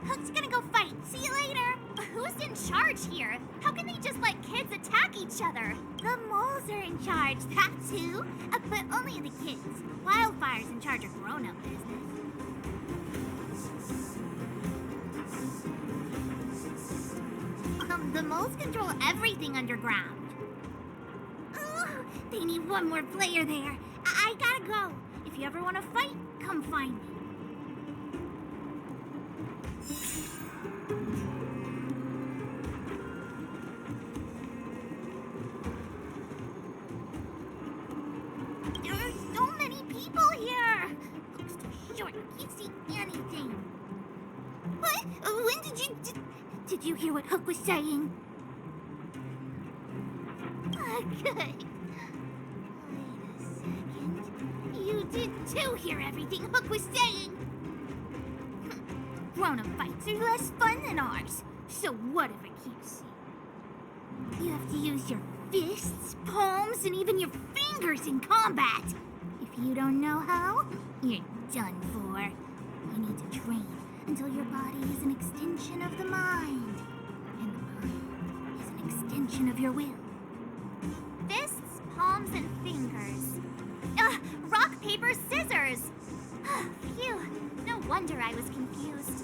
Hook's gonna go fight. See you later! Who's in charge here? How can they just let kids attack each other? The moles are in charge, that's who. But only the kids. Wildfire's in charge of grown-up business. The moles control everything underground. Ooh, they need one more player there. I gotta go. If you ever want to fight, come find me. There's so many people here. Looks too short. I can't see anything. What? When did you... Did you hear what Hook was saying? Good. Wait a second. You did too hear everything Hook was saying. Grown-up fights are less fun than ours. So what if I can't see? You have to use your fists, palms, and even your fingers in combat. If you don't know how, you're done for. You need to train until your body is an extension of the mind. And the mind is an extension of your will. Fists, palms, and fingers. Rock, paper, scissors! Phew, no wonder I was confused.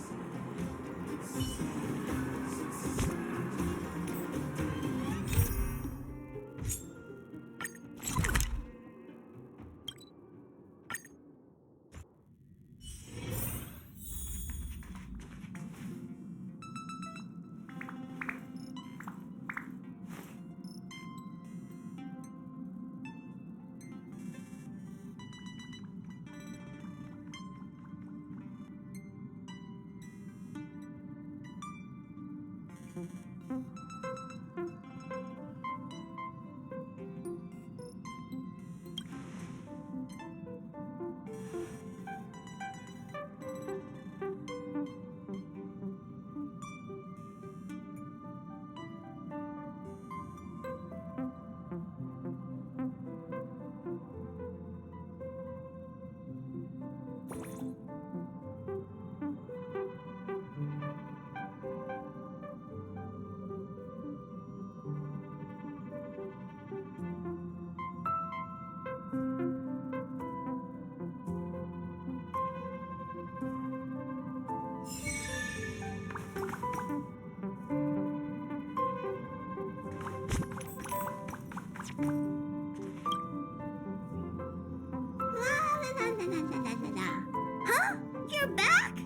Huh? You're back?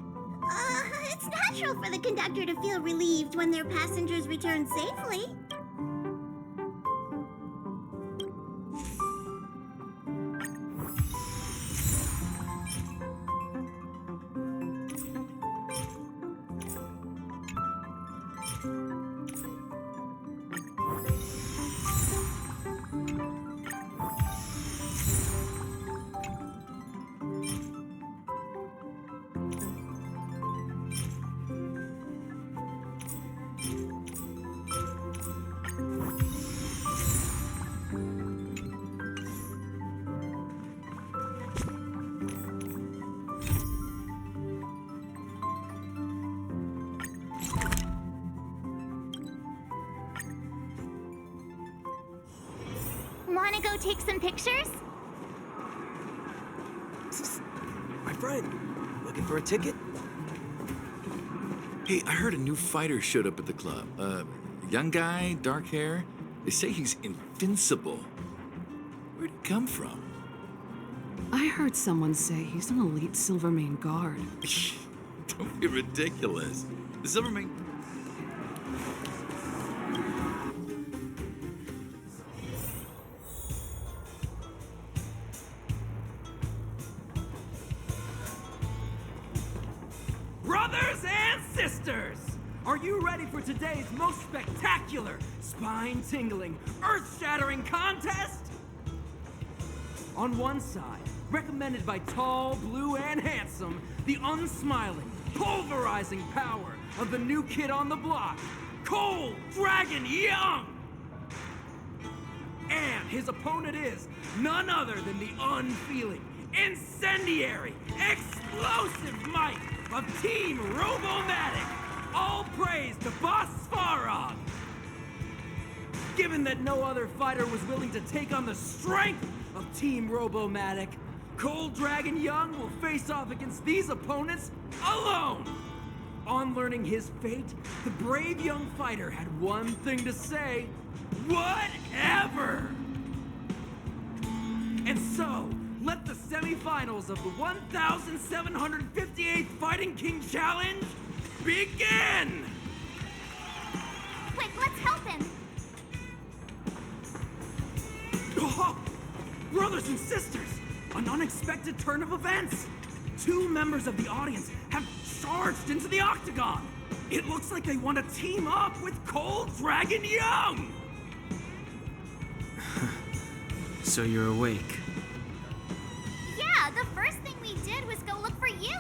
It's natural for the conductor to feel relieved when their passengers return safely. Wanna go take some pictures? My friend, looking for a ticket? Hey, I heard a new fighter showed up at the club. Young guy, dark hair. They say he's invincible. Where'd he come from? I heard someone say he's an elite Silvermane guard. Don't be ridiculous. The Silvermane... Brothers and sisters, are you ready for today's most spectacular, spine-tingling, earth-shattering contest? On one side, recommended by tall, blue, and handsome, the unsmiling, pulverizing power of the new kid on the block, Cold Dragon Young! And his opponent is none other than the unfeeling, incendiary, explosive might of Team Robomatic! All praise to Boss Farog! Given that no other fighter was willing to take on the strength of Team Robomatic, Cold Dragon Young will face off against these opponents alone! On learning his fate, the brave young fighter had one thing to say: whatever! And so, let the semifinals of the 1,758th Fighting King Challenge begin! Quick, let's help him! Oh, brothers and sisters, an unexpected turn of events! Two members of the audience have charged into the octagon! It looks like they want to team up with Cold Dragon Young! So you're awake. Yeah, the first thing we did was go look for you.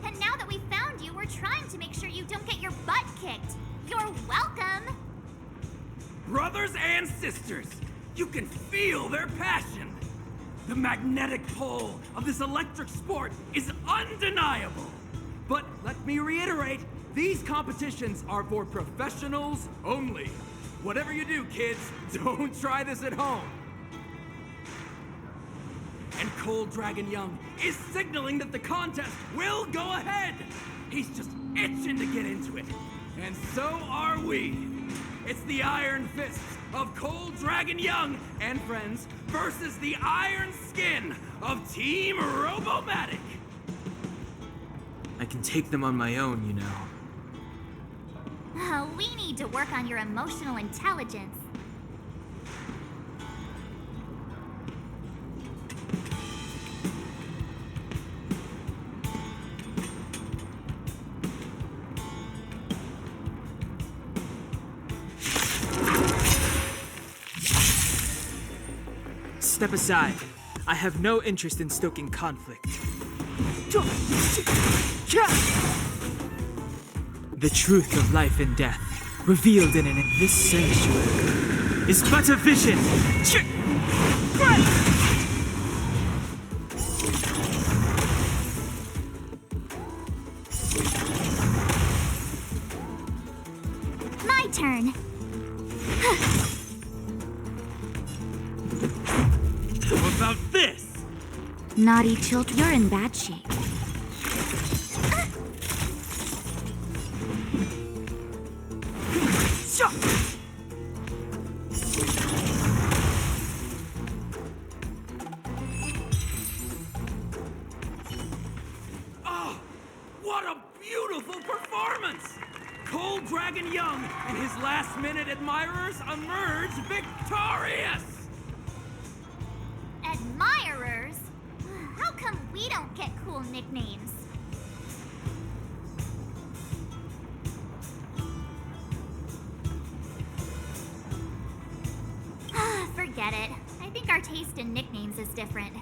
And now that we found you, we're trying to make sure you don't get your butt kicked. You're welcome. Brothers and sisters, you can feel their passion. The magnetic pull of this electric sport is undeniable. But let me reiterate, these competitions are for professionals only. Whatever you do, kids, don't try this at home. And Cold Dragon Young is signaling that the contest will go ahead. He's just itching to get into it. And so are we. It's the Iron Fists of Cold Dragon Young and friends versus the Iron Skin of Team Robomatic. I can take them on my own, you know. We need to work on your emotional intelligence. step aside. I have no interest in stoking conflict. The truth of life and death, revealed in this sanctuary, is but a vision. My turn. How about this? Naughty children, you're in bad shape. Oh, what a beautiful performance! Cold Dragon Young and his last-minute admirers emerge victorious! Admirers? How come we don't get cool nicknames? Forget it. I think our taste in nicknames is different.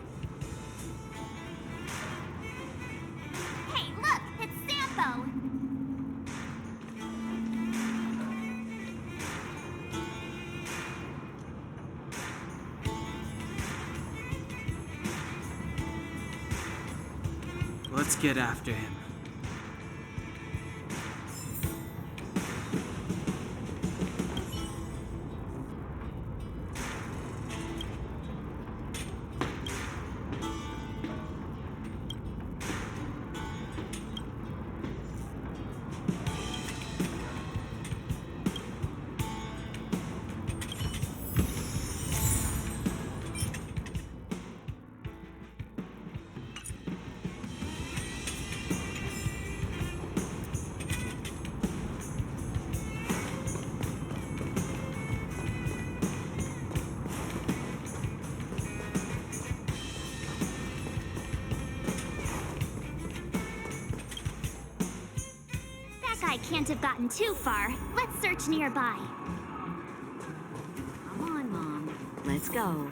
Hey, look! It's Sampo! Let's get after him. That guy can't have gotten too far. Let's search nearby. Come on, Mom. Let's go.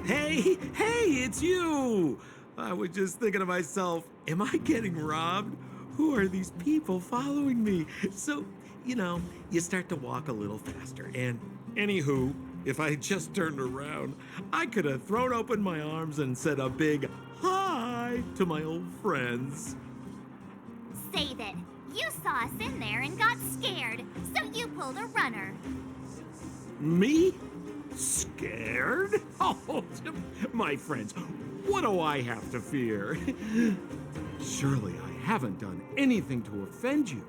Hey, it's you! I was just thinking to myself, am I getting robbed? Who are these people following me? So, you start to walk a little faster. And anywho, if I had just turned around, I could have thrown open my arms and said a big hi to my old friends. Save it. You saw us in there and got scared, so you pulled a runner. Me? Scared? Oh, my friends, what do I have to fear? Surely I haven't done anything to offend you.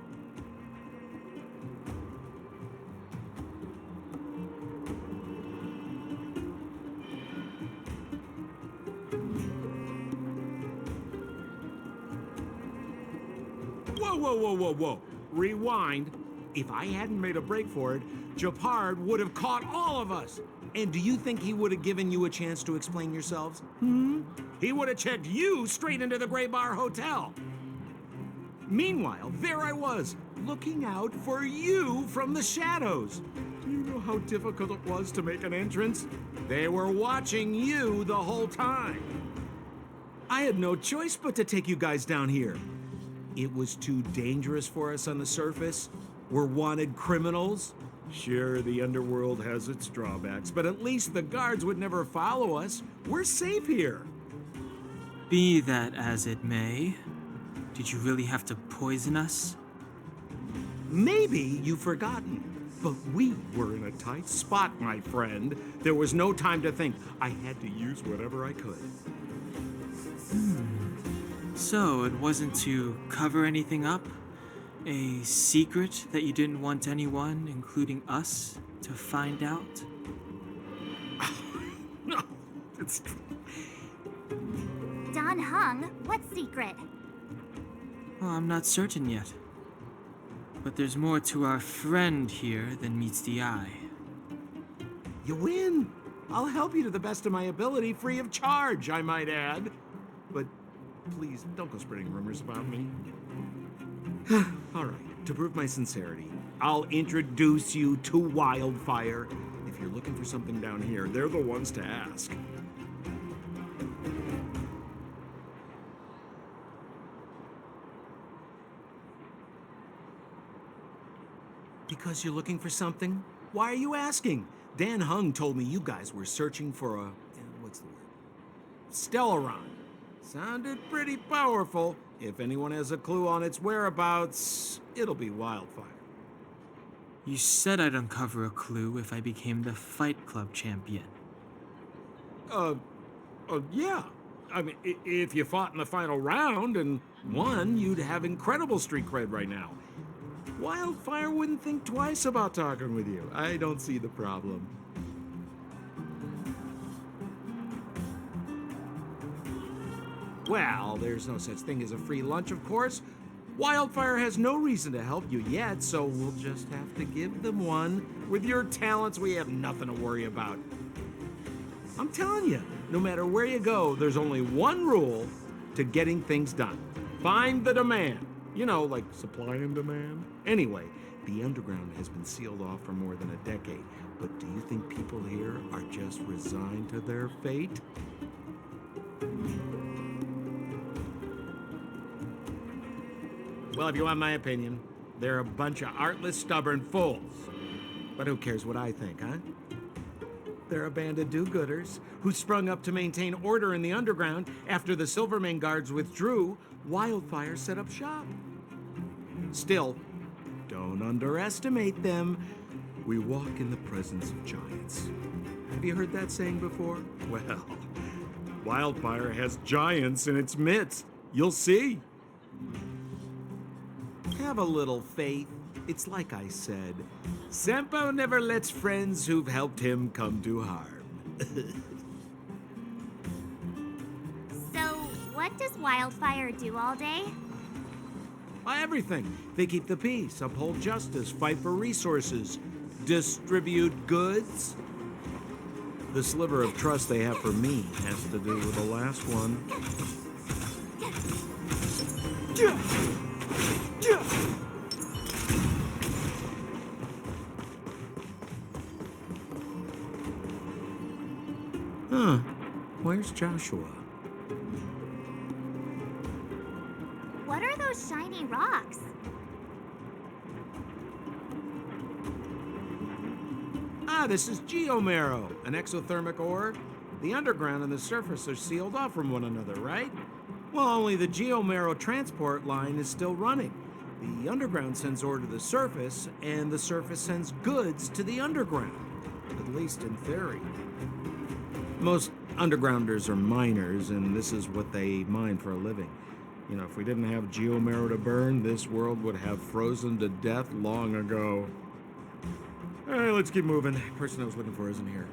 Whoa. Rewind. If I hadn't made a break for it, Japard would have caught all of us. And do you think he would have given you a chance to explain yourselves? He would have checked you straight into the Gray Bar Hotel. Meanwhile, there I was, looking out for you from the shadows. Do you know how difficult it was to make an entrance? They were watching you the whole time. I had no choice but to take you guys down here. It was too dangerous for us on the surface. We're wanted criminals. Sure, the underworld has its drawbacks, but at least the guards would never follow us. We're safe here. Be that as it may, did you really have to poison us? Maybe you've forgotten, but we were in a tight spot, my friend. There was no time to think. I had to use whatever I could. So, it wasn't to cover anything up? A secret that you didn't want anyone, including us, to find out? No, it's... Don Hung, what secret? Well, I'm not certain yet. But there's more to our friend here than meets the eye. You win. I'll help you to the best of my ability, free of charge, I might add. But please, don't go spreading rumors about me. All right, to prove my sincerity, I'll introduce you to Wildfire. If you're looking for something down here, they're the ones to ask. Because you're looking for something? Why are you asking? Dan Hung told me you guys were searching for a... what's the word? Stellaron. Sounded pretty powerful. If anyone has a clue on its whereabouts, it'll be Wildfire. You said I'd uncover a clue if I became the Fight Club champion. Yeah. I mean, if you fought in the final round and won, you'd have incredible street cred right now. Wildfire wouldn't think twice about talking with you. I don't see the problem. Well, there's no such thing as a free lunch, of course. Wildfire has no reason to help you yet, so we'll just have to give them one. With your talents, we have nothing to worry about. I'm telling you, no matter where you go, there's only one rule to getting things done. Find the demand. You know, like supply and demand. Anyway, the underground has been sealed off for more than a decade. But do you think people here are just resigned to their fate? Well, if you want my opinion, they're a bunch of artless, stubborn fools. But who cares what I think, huh? They're a band of do-gooders who sprung up to maintain order in the underground after the Silvermane guards withdrew. Wildfire set up shop. Still, don't underestimate them. We walk in the presence of giants. Have you heard that saying before? Well, Wildfire has giants in its midst. You'll see. Have a little faith. It's like I said, Sampo never lets friends who've helped him come to harm. So, what does Wildfire do all day? Everything. They keep the peace, uphold justice, fight for resources, distribute goods. The sliver of trust they have for me has to do with the last one. Huh. Where's Joshua? What are those shiny rocks? Ah, this is geomarrow, an exothermic ore. The underground and the surface are sealed off from one another, right? Well, only the geomarrow transport line is still running. The underground sends ore to the surface, and the surface sends goods to the underground. At least in theory. Most undergrounders are miners, and this is what they mine for a living. You know, if we didn't have geomarrow to burn, this world would have frozen to death long ago. All right, let's keep moving. The person I was looking for isn't here.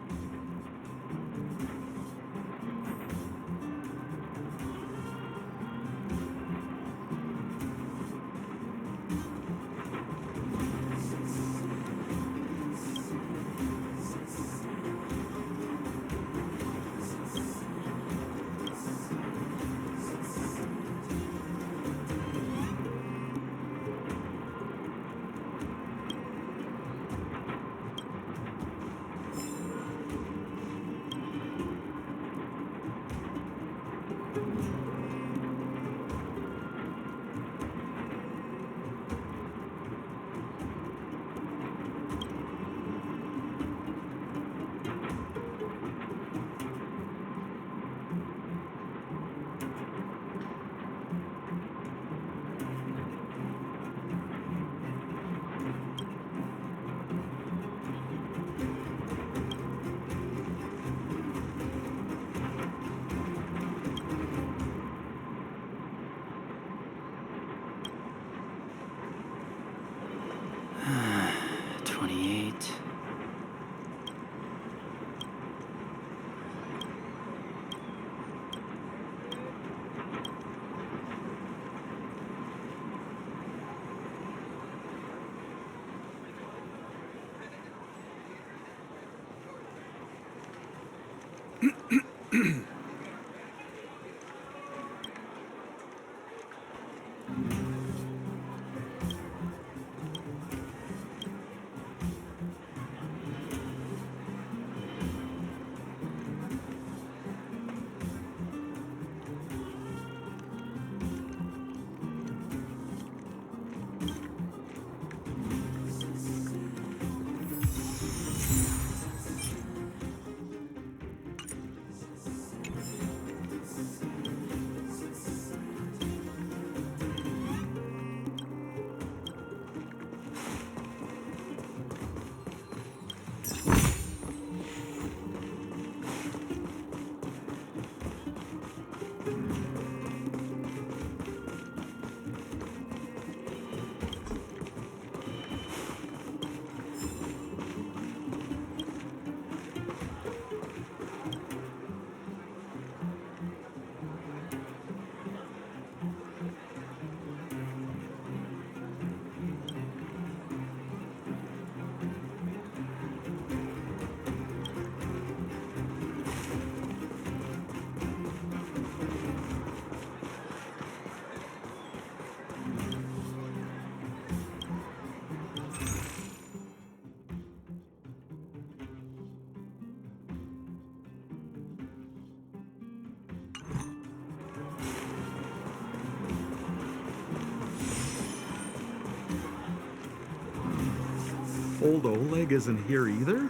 Old Oleg isn't here either?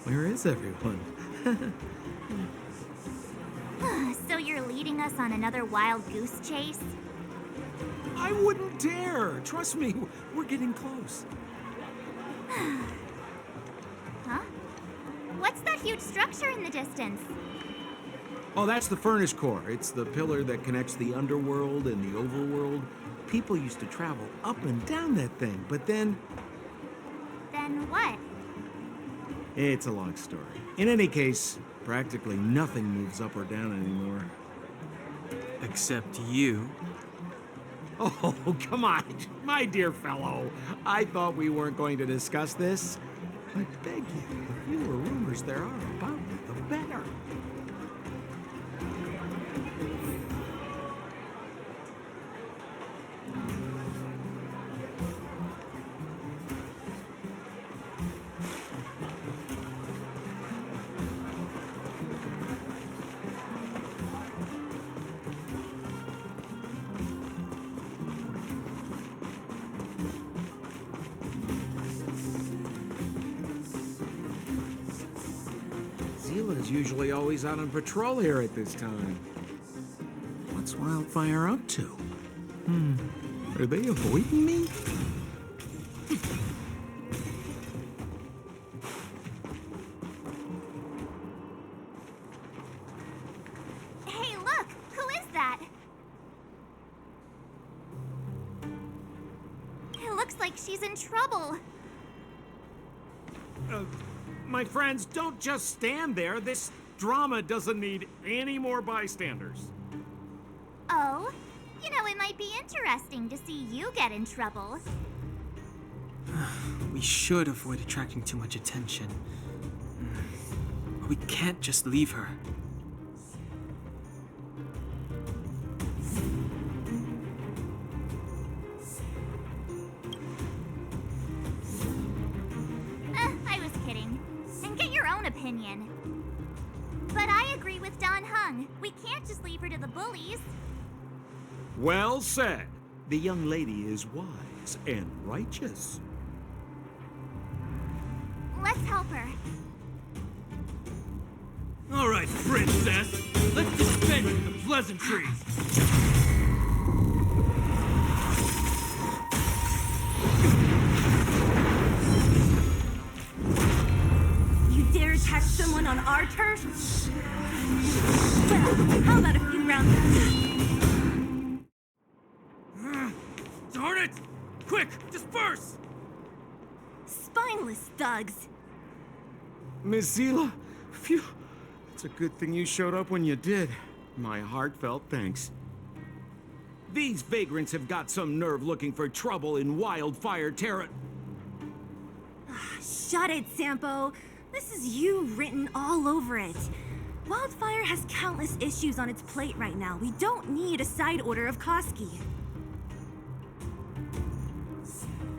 Where is everyone? So you're leading us on another wild goose chase? I wouldn't dare! Trust me, we're getting close. Huh? What's that huge structure in the distance? Oh, that's the furnace core. It's the pillar that connects the underworld and the overworld. People used to travel up and down that thing, but then... Then what? It's a long story. In any case, practically nothing moves up or down anymore. Except you. Oh, come on, my dear fellow. I thought we weren't going to discuss this. I beg you, the fewer rumors there are about me, the better. He's usually always out on patrol here at this time. What's Wildfire up to? Are they avoiding me? Hey, look! Who is that? It looks like she's in trouble. My friends, don't just stand there. This drama doesn't need any more bystanders. Oh? You know, it might be interesting to see you get in trouble. We should avoid attracting too much attention. But we can't just leave her. I was kidding. And get your own opinion. But I agree with Don Hung. We can't just leave her to the bullies. Well said. The young lady is wise and righteous. Let's help her. All right, princess. Let's dispense with the pleasantries. You dare attack someone on our turf? Well, how about a few rounds of this? Darn it! Quick, disperse! Spineless thugs. Miss Zila, phew. It's a good thing you showed up when you did. My heartfelt thanks. These vagrants have got some nerve looking for trouble in Wildfire Terra. Shut it, Sampo. This is you written all over it. Wildfire has countless issues on its plate right now. We don't need a side order of Koski.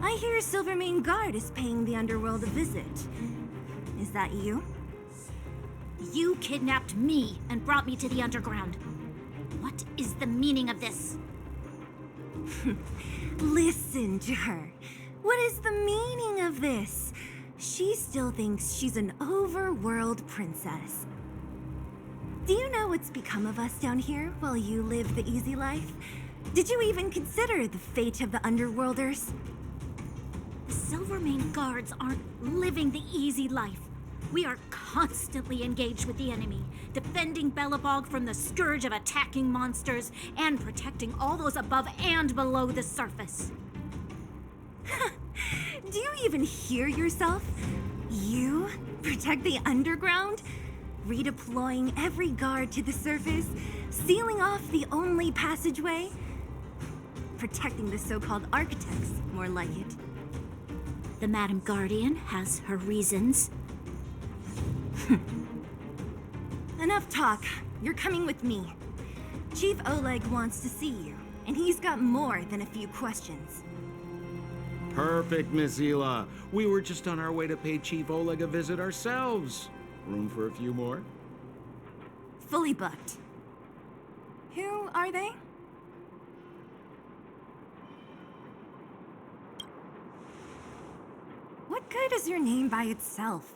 I hear Silvermane Guard is paying the underworld a visit. Is that you? You kidnapped me and brought me to the underground. What is the meaning of this? Listen to her. What is the meaning of this? She still thinks she's an overworld princess. Do you know what's become of us down here while you live the easy life? Did you even consider the fate of the underworlders? The Silvermane Guards aren't living the easy life. We are constantly engaged with the enemy, defending Belobog from the scourge of attacking monsters and protecting all those above and below the surface. Do you even hear yourself? You protect the underground? Redeploying every guard to the surface? Sealing off the only passageway? Protecting the so-called architects, more like it. The Madam Guardian has her reasons. Enough talk. You're coming with me. Chief Oleg wants to see you, and he's got more than a few questions. Perfect, Miss Zila. We were just on our way to pay Chief Oleg a visit ourselves. Room for a few more? Fully booked. Who are they? What good is your name by itself?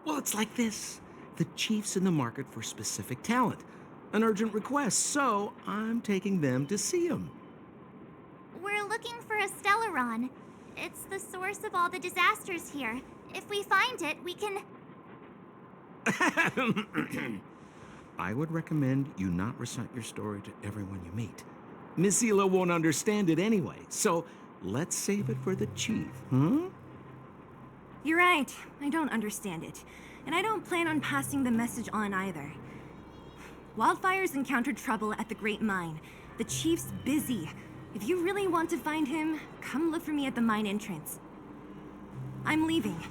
Well, it's like this. The chief's in the market for specific talent. An urgent request, so I'm taking them to see him. We're looking for a Stellaron. It's the source of all the disasters here. If we find it, we can... I would recommend you not recite your story to everyone you meet. Miss Zila won't understand it anyway, so let's save it for the chief, huh? You're right. I don't understand it. And I don't plan on passing the message on either. Wildfire's encountered trouble at the Great Mine. The chief's busy. If you really want to find him, come look for me at the mine entrance. I'm leaving.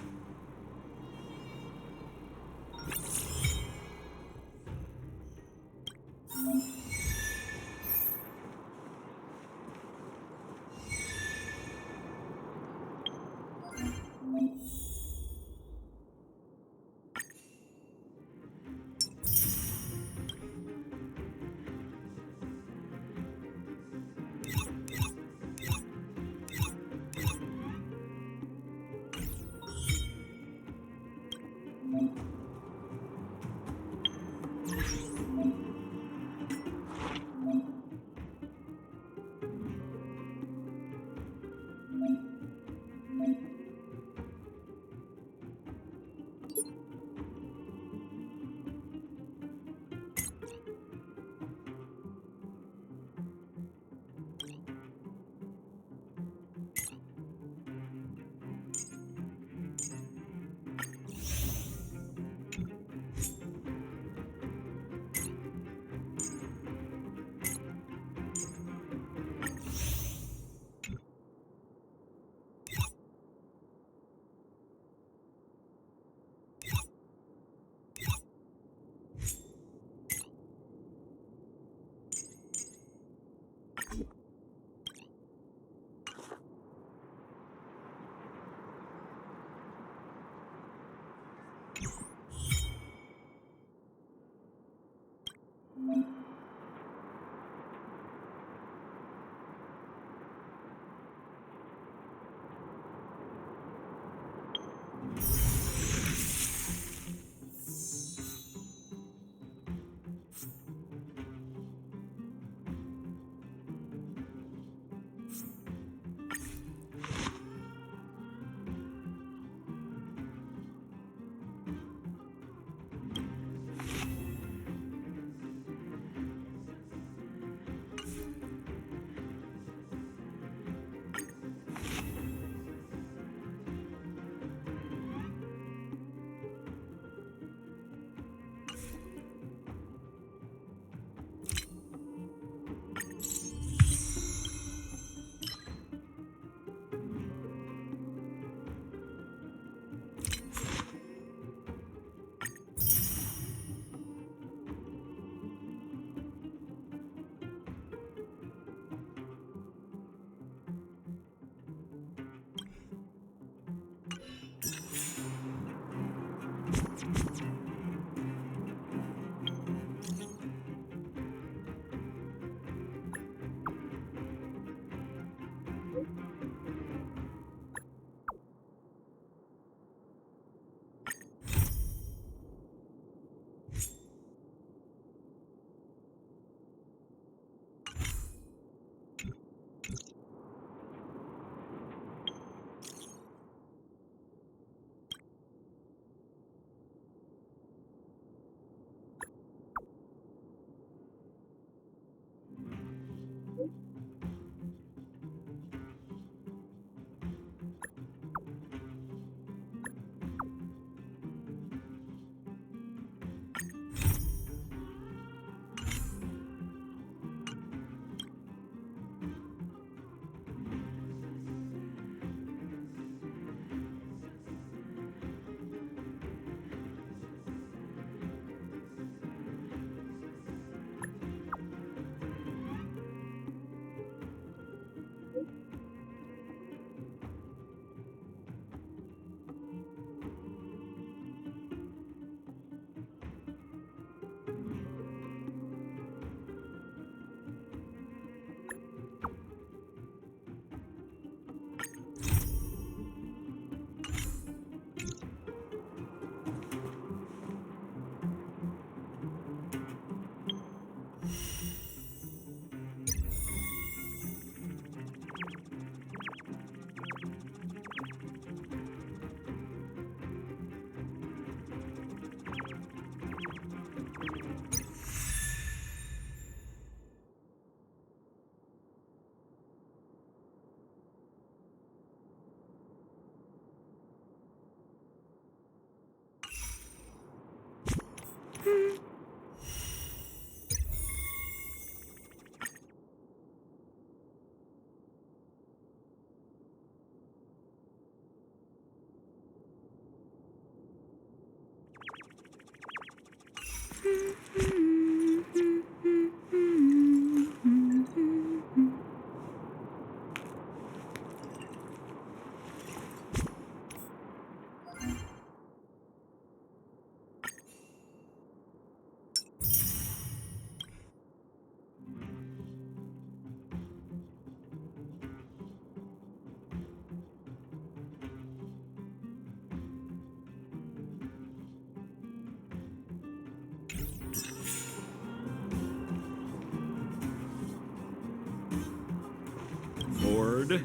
Lord.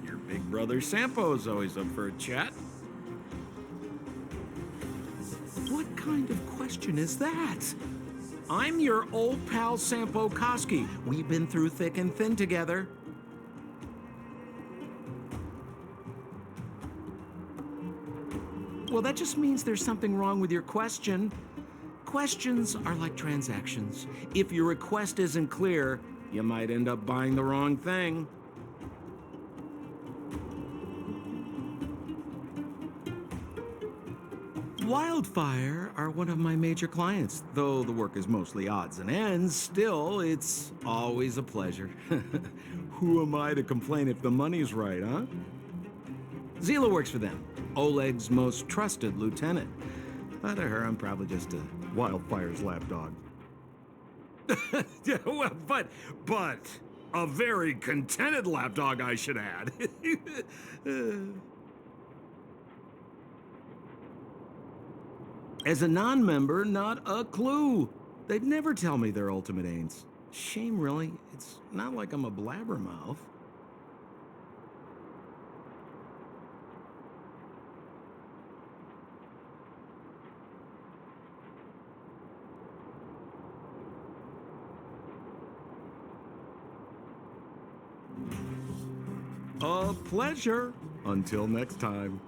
Your big brother Sampo's always up for a chat. What kind of question is that? I'm your old pal Sampo Koski. We've been through thick and thin together. Well, that just means there's something wrong with your question. Questions are like transactions. If your request isn't clear, you might end up buying the wrong thing. Wildfire are one of my major clients. Though the work is mostly odds and ends, still, it's always a pleasure. Who am I to complain if the money's right, huh? Zila works for them, Oleg's most trusted lieutenant. But to her, I'm probably just a Wildfire's lapdog. Yeah, well, but a very contented lapdog, I should add. As a non-member, not a clue. They'd never tell me their ultimate aims. Shame, really. It's not like I'm a blabbermouth. A pleasure. Until next time.